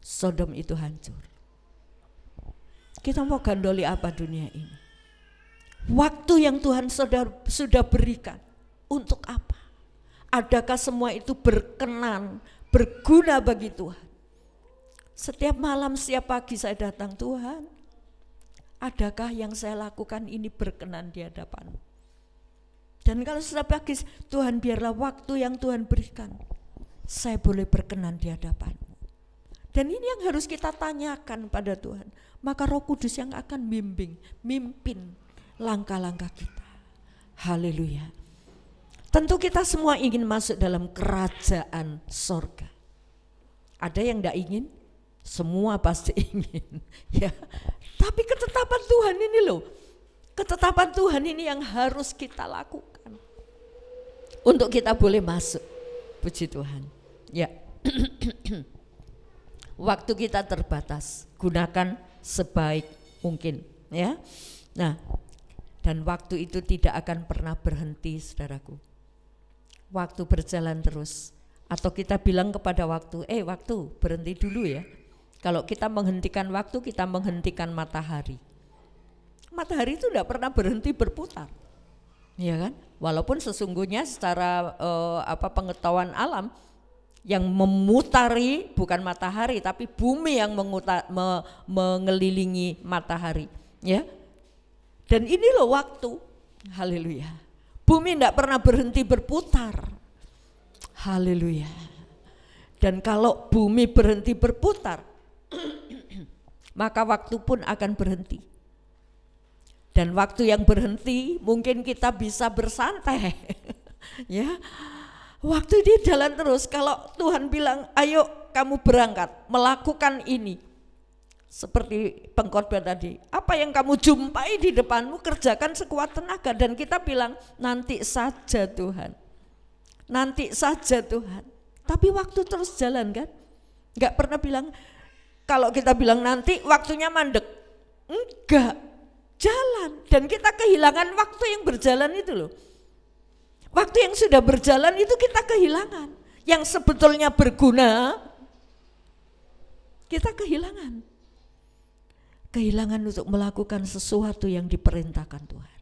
Sodom itu hancur. Kita mau gandoli apa dunia ini? Waktu yang Tuhan sudah berikan untuk apa? Adakah semua itu berkenan, berguna bagi Tuhan? Setiap malam, setiap pagi saya datang, Tuhan, adakah yang saya lakukan ini berkenan di hadapan-Mu? Dan kalau setiap pagi, Tuhan, biarlah waktu yang Tuhan berikan, saya boleh berkenan di hadapan-Mu. Dan ini yang harus kita tanyakan pada Tuhan. Maka Roh Kudus yang akan mimpin langkah-langkah kita. Haleluya. Tentu kita semua ingin masuk dalam kerajaan sorga. Ada yang tidak ingin? Semua pasti ingin. Ya. Tapi ketetapan Tuhan ini loh, ketetapan Tuhan ini yang harus kita lakukan untuk kita boleh masuk. Puji Tuhan. Ya. Waktu kita terbatas, gunakan sebaik mungkin, ya. Nah, dan waktu itu tidak akan pernah berhenti, saudaraku. Waktu berjalan terus. Atau kita bilang kepada waktu, waktu berhenti dulu ya. Kalau kita menghentikan waktu, kita menghentikan matahari. Matahari itu tidak pernah berhenti berputar, ya kan? Walaupun sesungguhnya secara pengetahuan alam, yang memutari bukan matahari tapi bumi yang mengelilingi matahari, ya. Dan ini loh waktu, haleluya. Bumi tidak pernah berhenti berputar, haleluya. Dan kalau bumi berhenti berputar, maka waktu pun akan berhenti. Dan waktu yang berhenti mungkin kita bisa bersantai, ya. Waktu dia jalan terus. Kalau Tuhan bilang, ayo kamu berangkat melakukan ini, seperti pengkhotbah tadi, apa yang kamu jumpai di depanmu kerjakan sekuat tenaga. Dan kita bilang, nanti saja Tuhan, nanti saja Tuhan. Tapi waktu terus jalan kan, nggak pernah bilang, kalau kita bilang nanti waktunya mandek, enggak, jalan. Dan kita kehilangan waktu yang berjalan itu loh. Waktu yang sudah berjalan itu kita kehilangan. Yang sebetulnya berguna, kita kehilangan. Kehilangan untuk melakukan sesuatu yang diperintahkan Tuhan.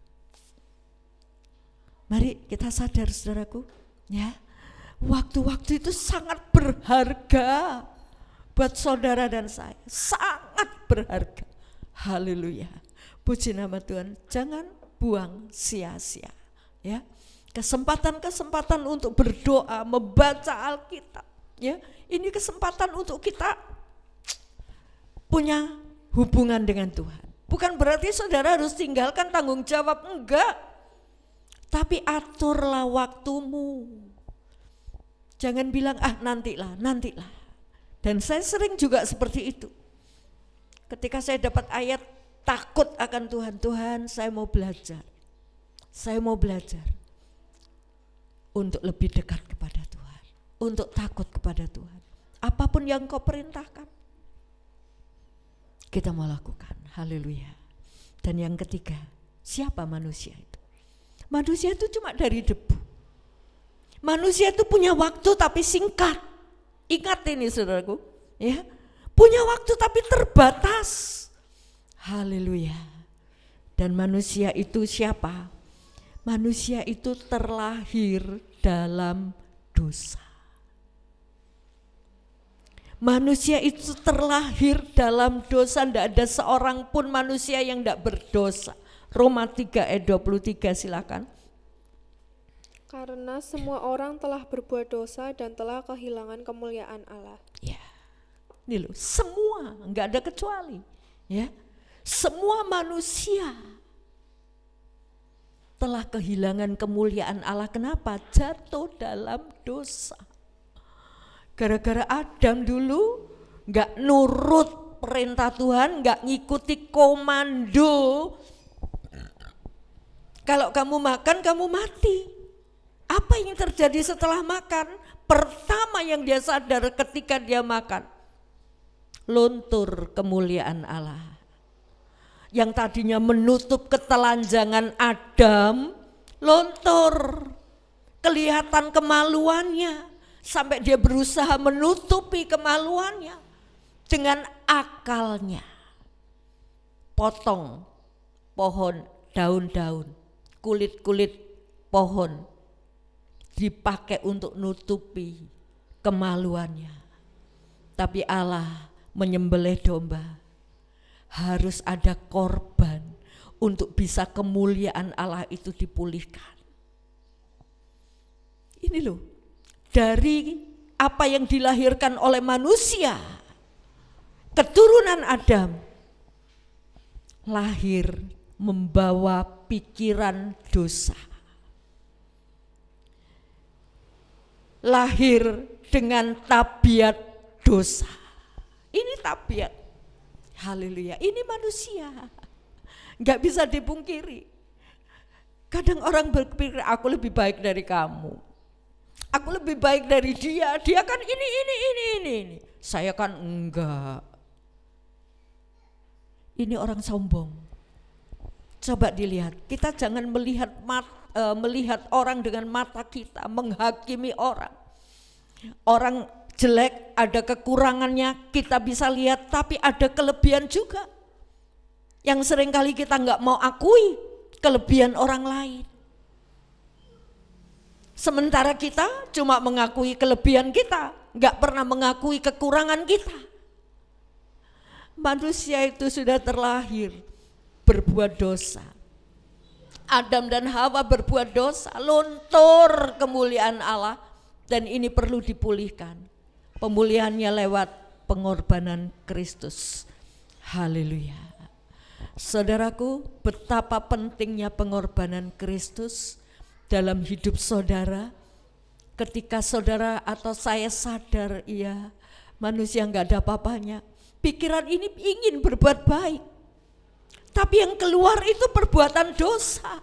Mari kita sadar, saudaraku, ya. Waktu-waktu itu sangat berharga buat saudara dan saya. Sangat berharga. Haleluya. Puji nama Tuhan. Jangan buang sia-sia, ya. Kesempatan-kesempatan untuk berdoa, membaca Alkitab, ya. Ini kesempatan untuk kita punya hubungan dengan Tuhan. Bukan berarti saudara harus tinggalkan tanggung jawab, enggak. Tapi aturlah waktumu. Jangan bilang nantilah. Dan saya sering juga seperti itu. Ketika saya dapat ayat takut akan Tuhan, Tuhan saya mau belajar. Saya mau belajar untuk lebih dekat kepada Tuhan, untuk takut kepada Tuhan. Apapun yang Kau perintahkan, kita mau lakukan. Haleluya. Dan yang ketiga, siapa manusia itu? Manusia itu cuma dari debu. Manusia itu punya waktu tapi singkat. Ingat ini saudaraku, ya. Punya waktu tapi terbatas. Haleluya. Dan manusia itu siapa? manusia itu terlahir dalam dosa. Manusia itu terlahir dalam dosa, tidak ada seorang pun manusia yang tidak berdosa. Roma 3 ayat 23 silakan. Karena semua orang telah berbuat dosa dan telah kehilangan kemuliaan Allah. Ya, ini loh, semua, nggak ada kecuali. Ya, semua manusia telah kehilangan kemuliaan Allah. Kenapa? Jatuh dalam dosa. Gara-gara Adam dulu nggak nurut perintah Tuhan, nggak ngikuti komando. Kalau kamu makan, kamu mati. Apa yang terjadi setelah makan? Pertama yang dia sadar ketika dia makan, luntur kemuliaan Allah. Yang tadinya menutup ketelanjangan Adam, luntur. Kelihatan kemaluannya. Sampai dia berusaha menutupi kemaluannya dengan akalnya. Potong pohon, daun-daun, kulit-kulit pohon dipakai untuk nutupi kemaluannya. Tapi Allah menyembelih domba. Harus ada korban untuk bisa kemuliaan Allah itu dipulihkan. Ini loh, dari apa yang dilahirkan oleh manusia, keturunan Adam, lahir membawa pikiran dosa. Lahir dengan tabiat dosa. Ini tabiat. Haleluya, ini manusia. Enggak bisa dipungkiri. Kadang orang berpikir aku lebih baik dari kamu. Aku lebih baik dari dia kan ini. Saya kan enggak. Ini orang sombong. Coba dilihat, kita jangan melihat orang dengan mata kita, menghakimi orang. Orang jelek, ada kekurangannya, kita bisa lihat, tapi ada kelebihan juga. Yang seringkali kita enggak mau akui, kelebihan orang lain. Sementara kita cuma mengakui kelebihan kita, enggak pernah mengakui kekurangan kita. Manusia itu sudah terlahir berbuat dosa. Adam dan Hawa berbuat dosa, luntur kemuliaan Allah, dan ini perlu dipulihkan. Pemulihannya lewat pengorbanan Kristus. Haleluya. Saudaraku, betapa pentingnya pengorbanan Kristus dalam hidup saudara. Ketika saudara atau saya sadar, iya, manusia enggak ada apa-apanya. Pikiran ini ingin berbuat baik, tapi yang keluar itu perbuatan dosa.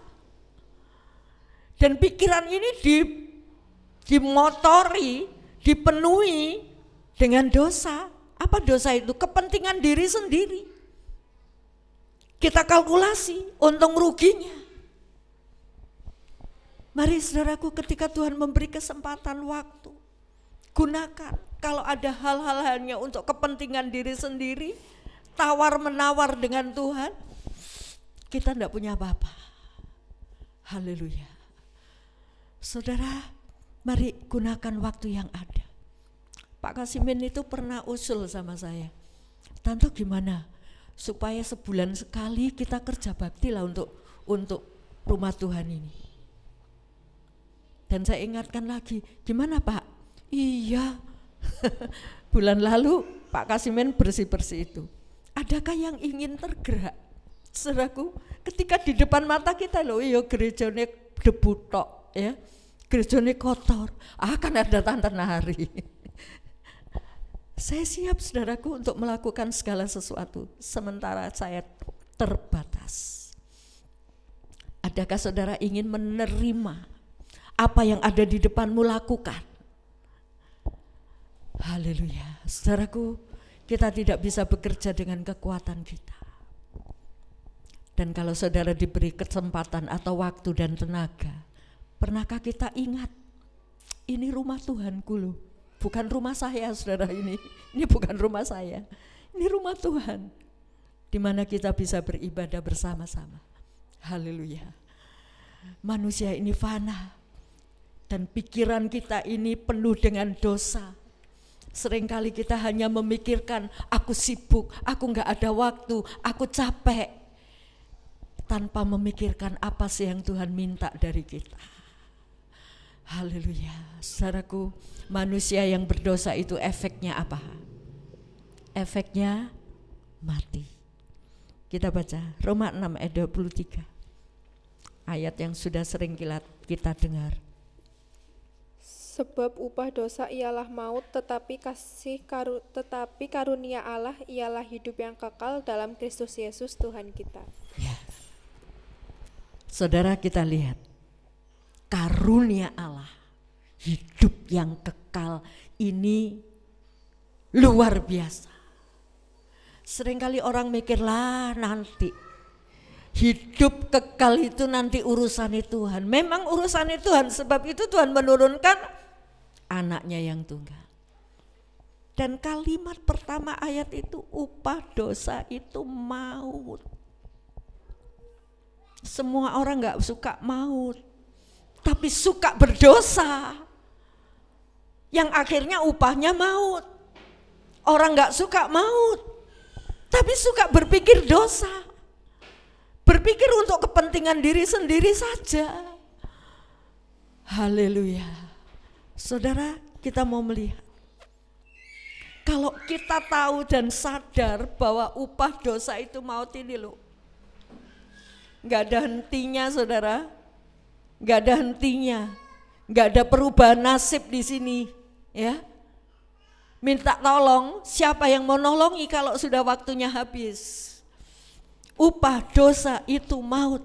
Dan pikiran ini dimotori, dipenuhi dengan dosa. Apa dosa itu? Kepentingan diri sendiri. Kita kalkulasi untung ruginya. Mari saudaraku, ketika Tuhan memberi kesempatan waktu, gunakan. Kalau ada hal-hal hanya untuk kepentingan diri sendiri, tawar menawar dengan Tuhan, kita tidak punya apa-apa. Haleluya. Saudara, mari gunakan waktu yang ada. Pak Kasimin itu pernah usul sama saya, Tante gimana supaya sebulan sekali kita kerja bakti lah untuk rumah Tuhan ini. Dan saya ingatkan lagi, gimana Pak? Iya, bulan lalu Pak Kasimin bersih-bersih itu. Adakah yang ingin tergerak? Saudaraku, ketika di depan mata kita loh, iya gerejane debu tok ya, gerejane kotor, akan ada Tante Nari. Saya siap saudaraku untuk melakukan segala sesuatu, sementara saya terbatas. Adakah saudara ingin menerima apa yang ada di depanmu lakukan? Haleluya. Saudaraku, kita tidak bisa bekerja dengan kekuatan kita. Dan kalau saudara diberi kesempatan atau waktu dan tenaga, pernahkah kita ingat, ini rumah Tuhanku loh, bukan rumah saya saudara ini bukan rumah saya, ini rumah Tuhan, di mana kita bisa beribadah bersama-sama. Haleluya. Manusia ini fana dan pikiran kita ini penuh dengan dosa. Seringkali kita hanya memikirkan, aku sibuk, aku gak ada waktu, aku capek, tanpa memikirkan apa sih yang Tuhan minta dari kita. Haleluya. Saudaraku, manusia yang berdosa itu efeknya apa? Efeknya mati. Kita baca Roma 6 ayat 23, ayat yang sudah sering kita dengar. Sebab upah dosa ialah maut, tetapi karunia Allah ialah hidup yang kekal dalam Kristus Yesus Tuhan kita. Ya. Saudara, kita lihat karunia Allah, hidup yang kekal ini luar biasa. Seringkali orang mikirlah nanti hidup kekal itu nanti urusannya Tuhan. Memang urusannya Tuhan, sebab itu Tuhan menurunkan anaknya yang tunggal. Dan kalimat pertama ayat itu, upah dosa itu maut. Semua orang gak suka maut, tapi suka berdosa, yang akhirnya upahnya maut. Orang gak suka maut, tapi suka berpikir dosa, berpikir untuk kepentingan diri sendiri saja. Haleluya. Saudara, kita mau melihat, kalau kita tahu dan sadar bahwa upah dosa itu maut ini loh, gak ada hentinya saudara, gak ada hentinya, gak ada perubahan nasib di sini, ya. Minta tolong, siapa yang mau nolongi kalau sudah waktunya habis? Upah dosa itu maut.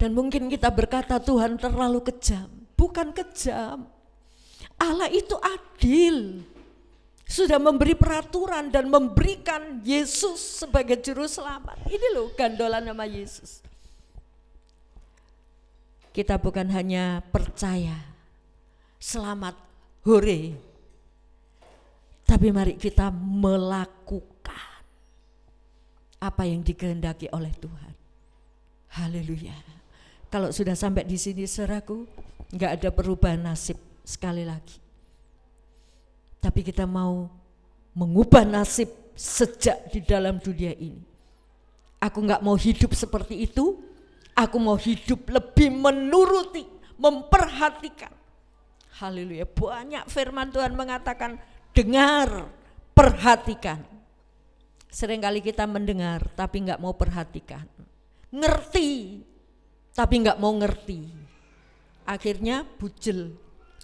Dan mungkin kita berkata Tuhan terlalu kejam. Bukan kejam, Allah itu adil, sudah memberi peraturan dan memberikan Yesus sebagai juru selamat. Ini loh gandolan nama Yesus. Kita bukan hanya percaya selamat hore, tapi mari kita melakukan apa yang dikehendaki oleh Tuhan. Haleluya. Kalau sudah sampai di sini saudaraku, enggak ada perubahan nasib sekali lagi. Tapi kita mau mengubah nasib sejak di dalam dunia ini. Aku enggak mau hidup seperti itu, aku mau hidup lebih menuruti, memperhatikan. Haleluya. Banyak firman Tuhan mengatakan, dengar, perhatikan. Seringkali kita mendengar tapi enggak mau perhatikan. Ngerti tapi enggak mau ngerti. Akhirnya bujel,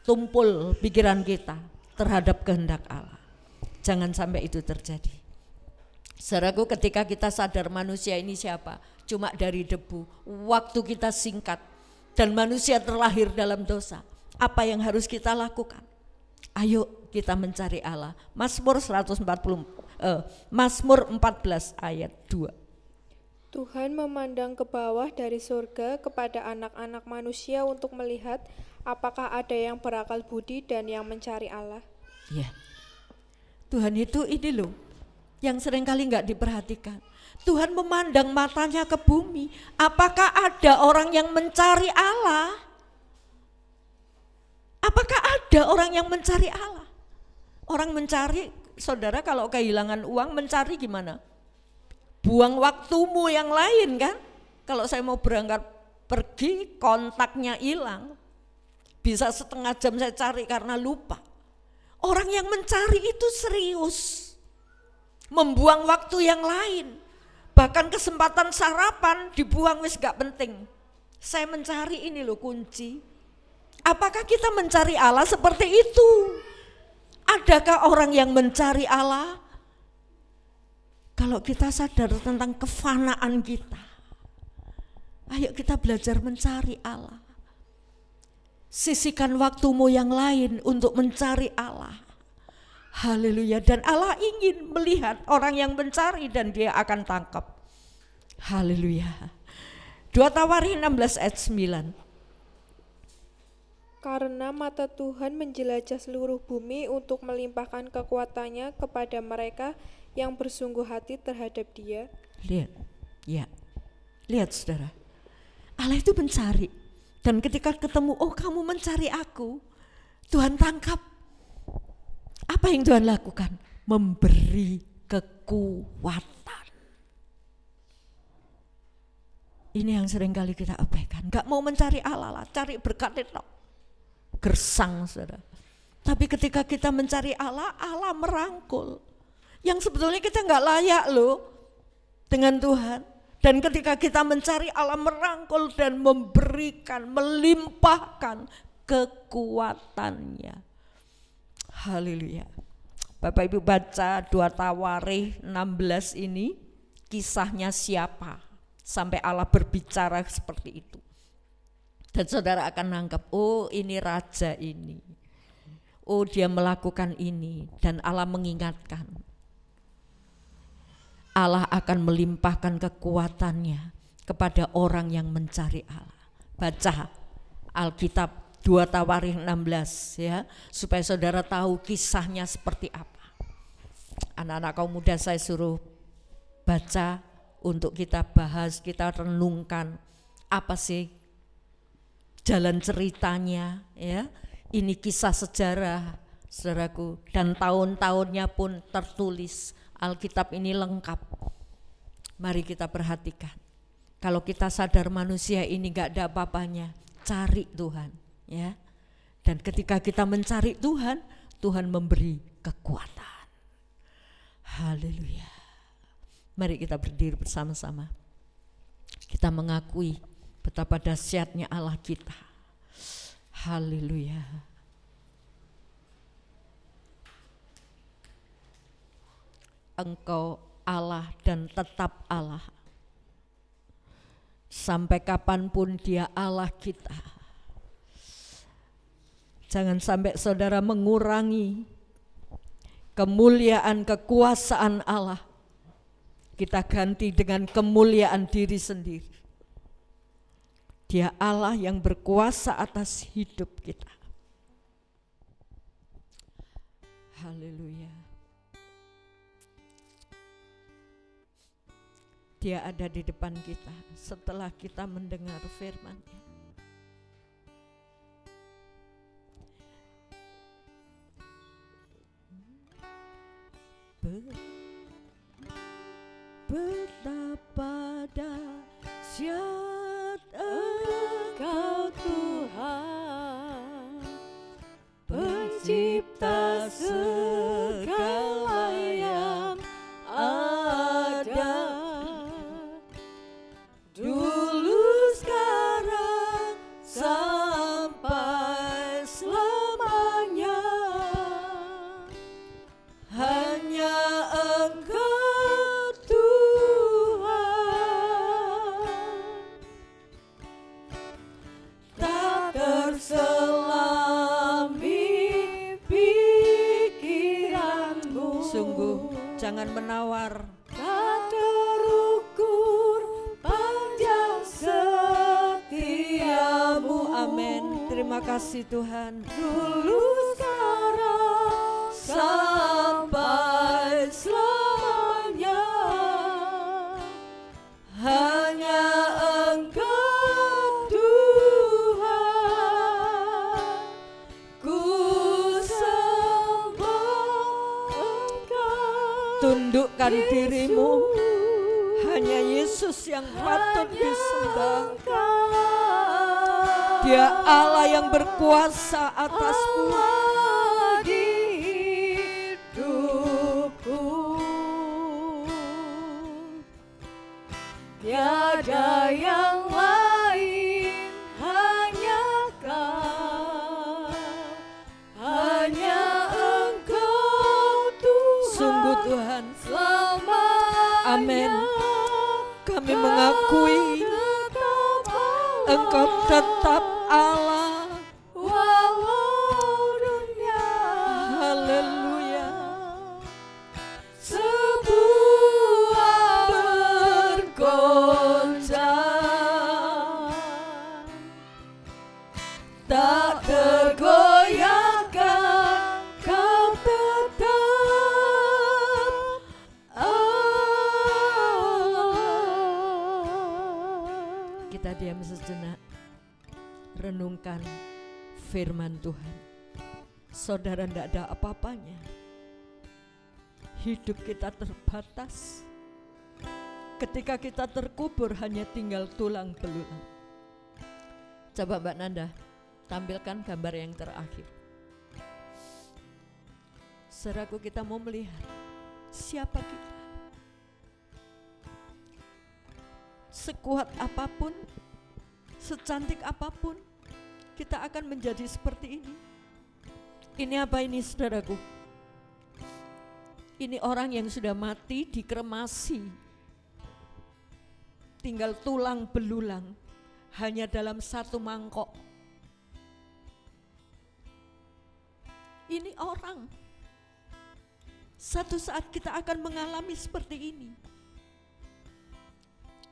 tumpul pikiran kita terhadap kehendak Allah. Jangan sampai itu terjadi. Saudaraku, ketika kita sadar manusia ini siapa? Cuma dari debu, waktu kita singkat, dan manusia terlahir dalam dosa. Apa yang harus kita lakukan? Ayo kita mencari Allah. Mazmur 14 ayat 2. Tuhan memandang ke bawah dari surga kepada anak-anak manusia untuk melihat apakah ada yang berakal budi dan yang mencari Allah. Ya, Tuhan itu ini loh yang seringkali enggak diperhatikan. Tuhan memandang matanya ke bumi, apakah ada orang yang mencari Allah? Apakah ada orang yang mencari Allah? Orang mencari, saudara kalau kehilangan uang mencari gimana? Buang waktumu yang lain kan? Kalau saya mau berangkat pergi, kontaknya hilang, bisa setengah jam saya cari karena lupa. Orang yang mencari itu serius, membuang waktu yang lain, bahkan kesempatan sarapan dibuang, wis gak penting. Saya mencari ini loh kunci. Apakah kita mencari Allah seperti itu? Adakah orang yang mencari Allah? Kalau kita sadar tentang kefanaan kita, ayo kita belajar mencari Allah. Sisihkan waktumu yang lain untuk mencari Allah. Haleluya. Dan Allah ingin melihat orang yang mencari dan dia akan tangkap. Haleluya. 2 Tawarin 16 ayat 9. Karena mata Tuhan menjelajah seluruh bumi untuk melimpahkan kekuatannya kepada mereka yang bersungguh hati terhadap Dia. Lihat, ya, lihat saudara. Allah itu mencari. Dan ketika ketemu, oh kamu mencari aku, Tuhan tangkap. Apa yang Tuhan lakukan? Memberi kekuatan. Ini yang sering kali kita abaikan. Gak mau mencari Allah lah, cari berkat itu. Gersang, saudara. Tapi ketika kita mencari Allah, Allah merangkul. Yang sebetulnya kita gak layak loh dengan Tuhan. Dan ketika kita mencari, Allah merangkul dan memberikan, melimpahkan kekuatannya. Haleluya. Bapak Ibu baca 2 Tawarikh 16 ini, kisahnya siapa sampai Allah berbicara seperti itu. Dan saudara akan nangkep, oh ini raja ini. Oh dia melakukan ini, dan Allah mengingatkan. Allah akan melimpahkan kekuatannya kepada orang yang mencari Allah. Baca Alkitab 2 Tawarikh 16 ya, supaya saudara tahu kisahnya seperti apa. Anak-anak kaum muda saya suruh baca untuk kita bahas, kita renungkan apa sih jalan ceritanya ya. Ini kisah sejarah saudaraku, dan tahun-tahunnya pun tertulis. Alkitab ini lengkap. Mari kita perhatikan. Kalau kita sadar manusia ini gak ada apa-apanya, cari Tuhan ya. Dan ketika kita mencari Tuhan, Tuhan memberi kekuatan. Haleluya. Mari kita berdiri bersama-sama. Kita mengakui betapa dahsyatnya Allah kita. Haleluya. Engkau Allah dan tetap Allah. Sampai kapanpun Dia Allah kita. Jangan sampai saudara mengurangi kemuliaan kekuasaan Allah. Kita ganti dengan kemuliaan diri sendiri. Dia Allah yang berkuasa atas hidup kita. Haleluya. Dia ada di depan kita setelah kita mendengar firman-Nya. Betapa dahsyat Engkau Tuhan, pencipta segala yang ada. Dulu, sekarang, sampai selamanya, hanya Engkau Tuhan. Tak terselami pikiranmu. Sungguh jangan menawar. Tak terukur panjang setiamu. Amin. Terima kasih Tuhan. Dulu, sekarang, sampai selamanya, hanya Engkau Tuhan. Ku sembah Engkau. Tundukkan dirimu. Hanya Yesus yang patut disembah. Dia Allah yang berkuasa atasmu. Di hidupku tiada yang lain, hanya Kau, hanya Engkau Tuhan. Sungguh Tuhan, selamanya. Amin. Kami mengakui Engkau tetap Allah walau dunia. Haleluya. Sebuah bergoncang, tak tergoyahkan, Kau tetap Allah. Kita Kita diam sejenak, renungkan firman Tuhan. Saudara, tidak ada apa-apanya. Hidup kita terbatas. Ketika kita terkubur hanya tinggal tulang belulang. Coba Mbak Nanda, tampilkan gambar yang terakhir. Saudaraku, kita mau melihat siapa kita. Sekuat apapun, secantik apapun, kita akan menjadi seperti ini. Ini apa ini, saudaraku? Ini orang yang sudah mati, dikremasi, tinggal tulang belulang, hanya dalam satu mangkok. Ini orang. Satu saat kita akan mengalami seperti ini.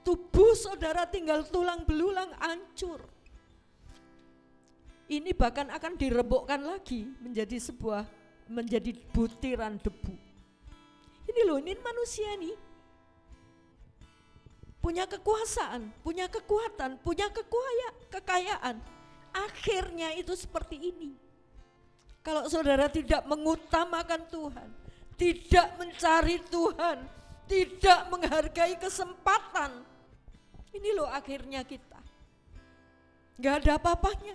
Tubuh saudara tinggal tulang belulang, hancur. Ini bahkan akan direbukkan lagi menjadi butiran debu. Ini loh, ini manusia nih. Punya kekuasaan, punya kekuatan, punya kekayaan. Akhirnya itu seperti ini. Kalau saudara tidak mengutamakan Tuhan, tidak mencari Tuhan, tidak menghargai kesempatan, ini loh akhirnya kita. Gak ada apa-apanya.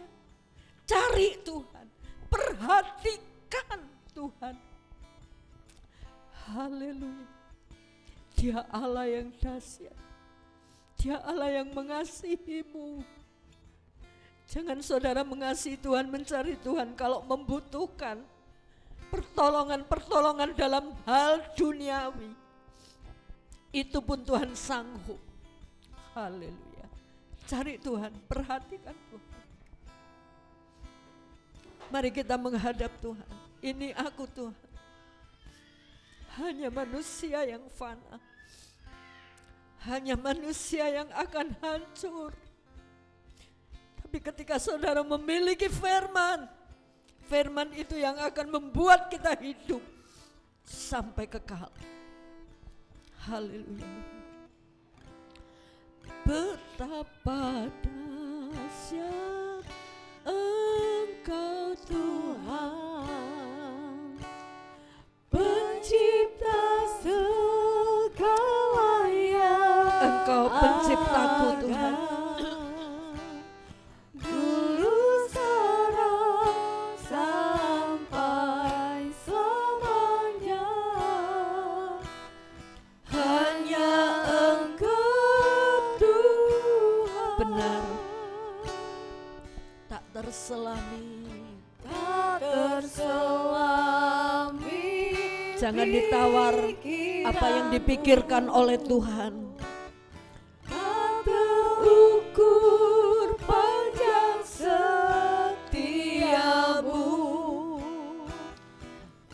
Cari Tuhan, perhatikan Tuhan. Haleluya. Dia Allah yang dahsyat. Dia Allah yang mengasihimu. Jangan saudara mengasihi Tuhan, mencari Tuhan kalau membutuhkan pertolongan dalam hal duniawi. Itu pun Tuhan sanggup. Haleluya. Cari Tuhan, perhatikan Tuhan. Mari kita menghadap Tuhan. Ini aku Tuhan. Hanya manusia yang fana. Hanya manusia yang akan hancur. Tapi ketika saudara memiliki firman, firman itu yang akan membuat kita hidup sampai kekal. Haleluya. Betapa dahsyat Engkau Tuhan, pencipta segalanya. Engkau penciptaku Tuhan. Dulu sekarang sampai selamanya. Hanya Engkau Tuhan. Benar. Tak terselami. Tak terselami. Jangan ditawar apa yang dipikirkan oleh Tuhan. Tak terukur panjang setiamu.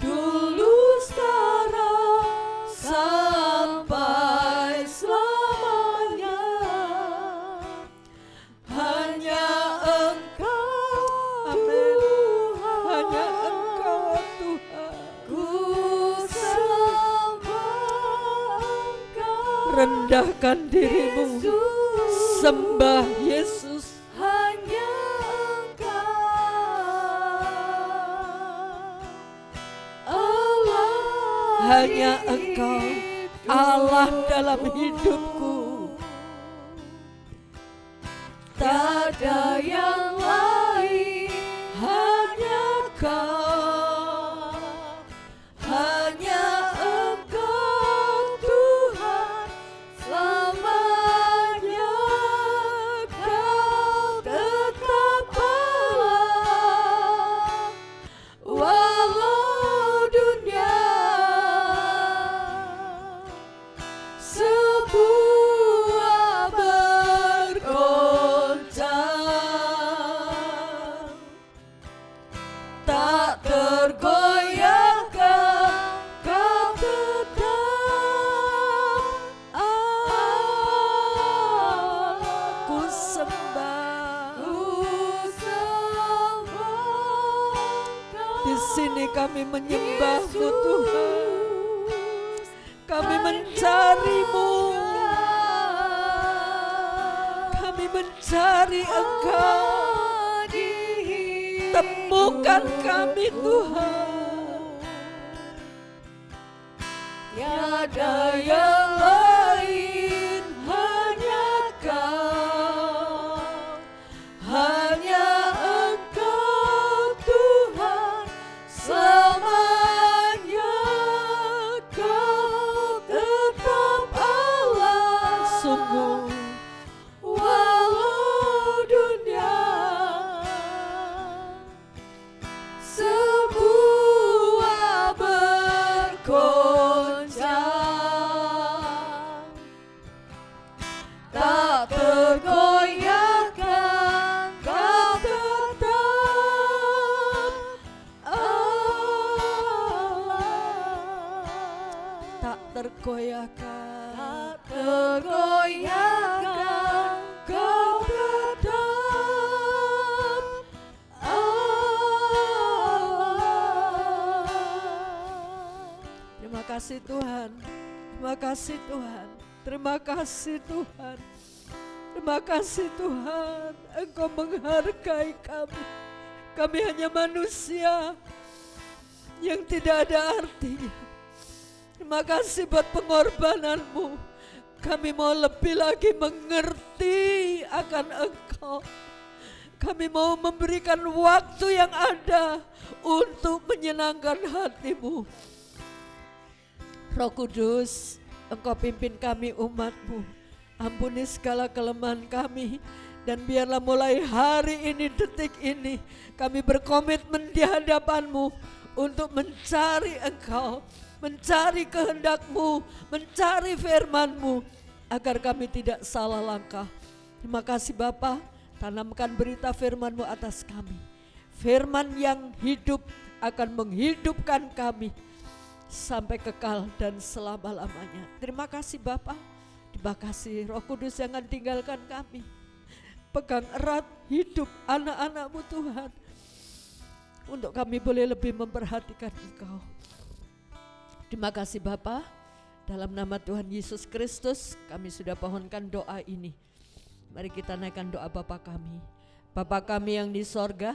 Dulu sekarang sampai selamanya. Hanya Engkau Tuhan. Hanya Engkau Tuhan. Ku sembah Engkau. Rendahkan dirimu, sembah Yesus. Hanya Engkau Allah. Hanya Engkau Allah dalam hidupku. Tak ada yang lain, hanya Kau. Hanya Engkau Tuhan, selamanya Kau tetap Allah. Walau dunia sebuah bergoncang, tak tergoyahkan Kau tetap Allah. Ku sembah. Di sini kami menyembah-Mu Tuhan. Kami mencari-Mu. Kami mencari mencari Engkau. Temukan kami Tuhan. Tiada yang lain, hanya Kau, hanya Engkau Tuhan selamanya. Kau tetap Allah, Sungguh walau dunia semua bergoncang, tak tergoyahkan, Kau tetap Allah. tak tergoyahkan. Tak tergoyahkan, Kau tetap Allah. Terima kasih Tuhan. Terima kasih Tuhan. Terima kasih Tuhan. Terima kasih Tuhan. Engkau menghargai kami. Kami hanya manusia yang tidak ada artinya. Terima kasih buat pengorbananmu. Kami mau lebih lagi mengerti akan Engkau. Kami mau memberikan waktu yang ada untuk menyenangkan hatimu. Roh Kudus, Engkau pimpin kami umat-Mu. Ampuni segala kelemahan kami. Dan biarlah mulai hari ini, detik ini, kami berkomitmen di hadapan-Mu untuk mencari Engkau, mencari kehendak-Mu, mencari firman-Mu, agar kami tidak salah langkah. Terima kasih Bapa, tanamkan berita firman-Mu atas kami. Firman yang hidup akan menghidupkan kami sampai kekal dan selama-lamanya. Terima kasih Bapa, terima kasih Roh Kudus, jangan tinggalkan kami. Pegang erat hidup anak-anak-Mu Tuhan, untuk kami boleh lebih memperhatikan Engkau. Terima kasih Bapa, dalam nama Tuhan Yesus Kristus kami sudah pohonkan doa ini. Mari kita naikkan doa Bapa kami. Bapa kami yang di sorga,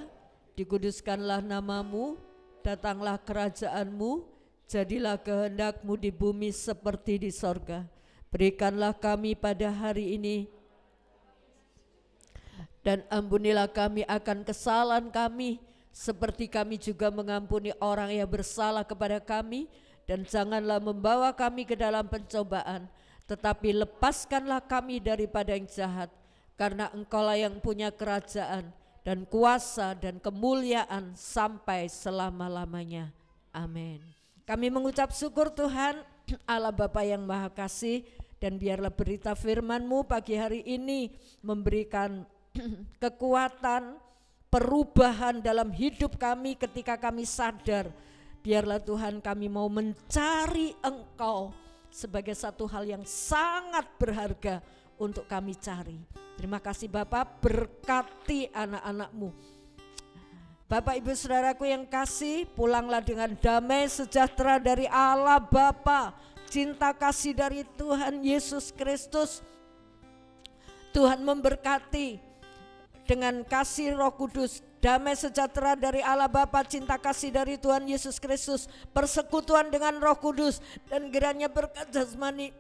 dikuduskanlah nama-Mu, datanglah kerajaan-Mu, jadilah kehendak-Mu di bumi seperti di sorga. Berikanlah kami pada hari ini, dan ampunilah kami akan kesalahan kami, seperti kami juga mengampuni orang yang bersalah kepada kami. Dan janganlah membawa kami ke dalam pencobaan, tetapi lepaskanlah kami daripada yang jahat. Karena Engkaulah yang punya kerajaan dan kuasa dan kemuliaan sampai selama-lamanya. Amin. Kami mengucap syukur Tuhan Allah Bapa yang Maha Kasih, dan biarlah berita firman-Mu pagi hari ini memberikan kekuatan, perubahan dalam hidup kami ketika kami sadar. Biarlah Tuhan kami mau mencari Engkau sebagai satu hal yang sangat berharga untuk kami cari. Terima kasih Bapak, berkati anak-anak-Mu. Bapak Ibu Saudaraku yang kasih, pulanglah dengan damai sejahtera dari Allah Bapa, cinta kasih dari Tuhan Yesus Kristus. Tuhan memberkati dengan kasih Roh Kudus, damai sejahtera dari Allah Bapa, cinta kasih dari Tuhan Yesus Kristus, persekutuan dengan Roh Kudus, dan kiranya berkat jasmani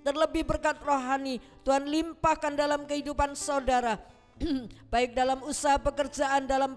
terlebih berkat rohani Tuhan limpahkan dalam kehidupan saudara, baik dalam usaha pekerjaan, dalam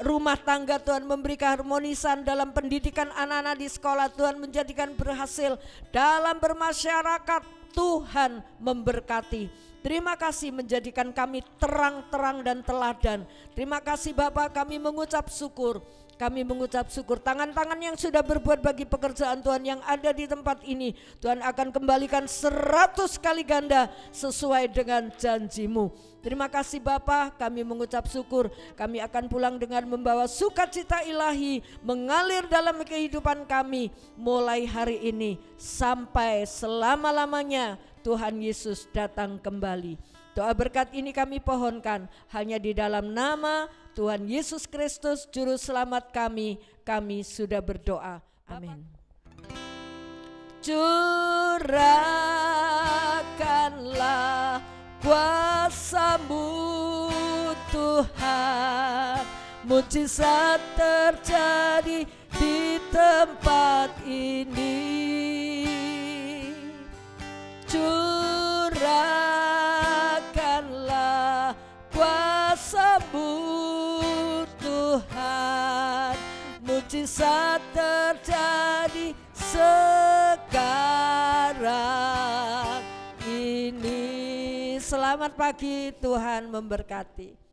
rumah tangga. Tuhan memberi keharmonisan dalam pendidikan anak-anak di sekolah. Tuhan menjadikan berhasil dalam bermasyarakat. Tuhan memberkati. Terima kasih menjadikan kami terang-terang dan teladan. Terima kasih Bapak, kami mengucap syukur. Kami mengucap syukur, tangan-tangan yang sudah berbuat bagi pekerjaan Tuhan yang ada di tempat ini, Tuhan akan kembalikan 100 kali ganda sesuai dengan janji-Mu. Terima kasih Bapa, kami mengucap syukur. Kami akan pulang dengan membawa sukacita ilahi mengalir dalam kehidupan kami mulai hari ini sampai selama-lamanya Tuhan Yesus datang kembali. Doa berkat ini kami pohonkan hanya di dalam nama Tuhan Yesus Kristus Juru Selamat kami sudah berdoa. Amin. Curahkanlah kuasa mujizat terjadi di tempat ini. Curahkanlah kuasa-Mu Tuhan, mujizat terjadi sekarang ini. Selamat pagi, Tuhan memberkati.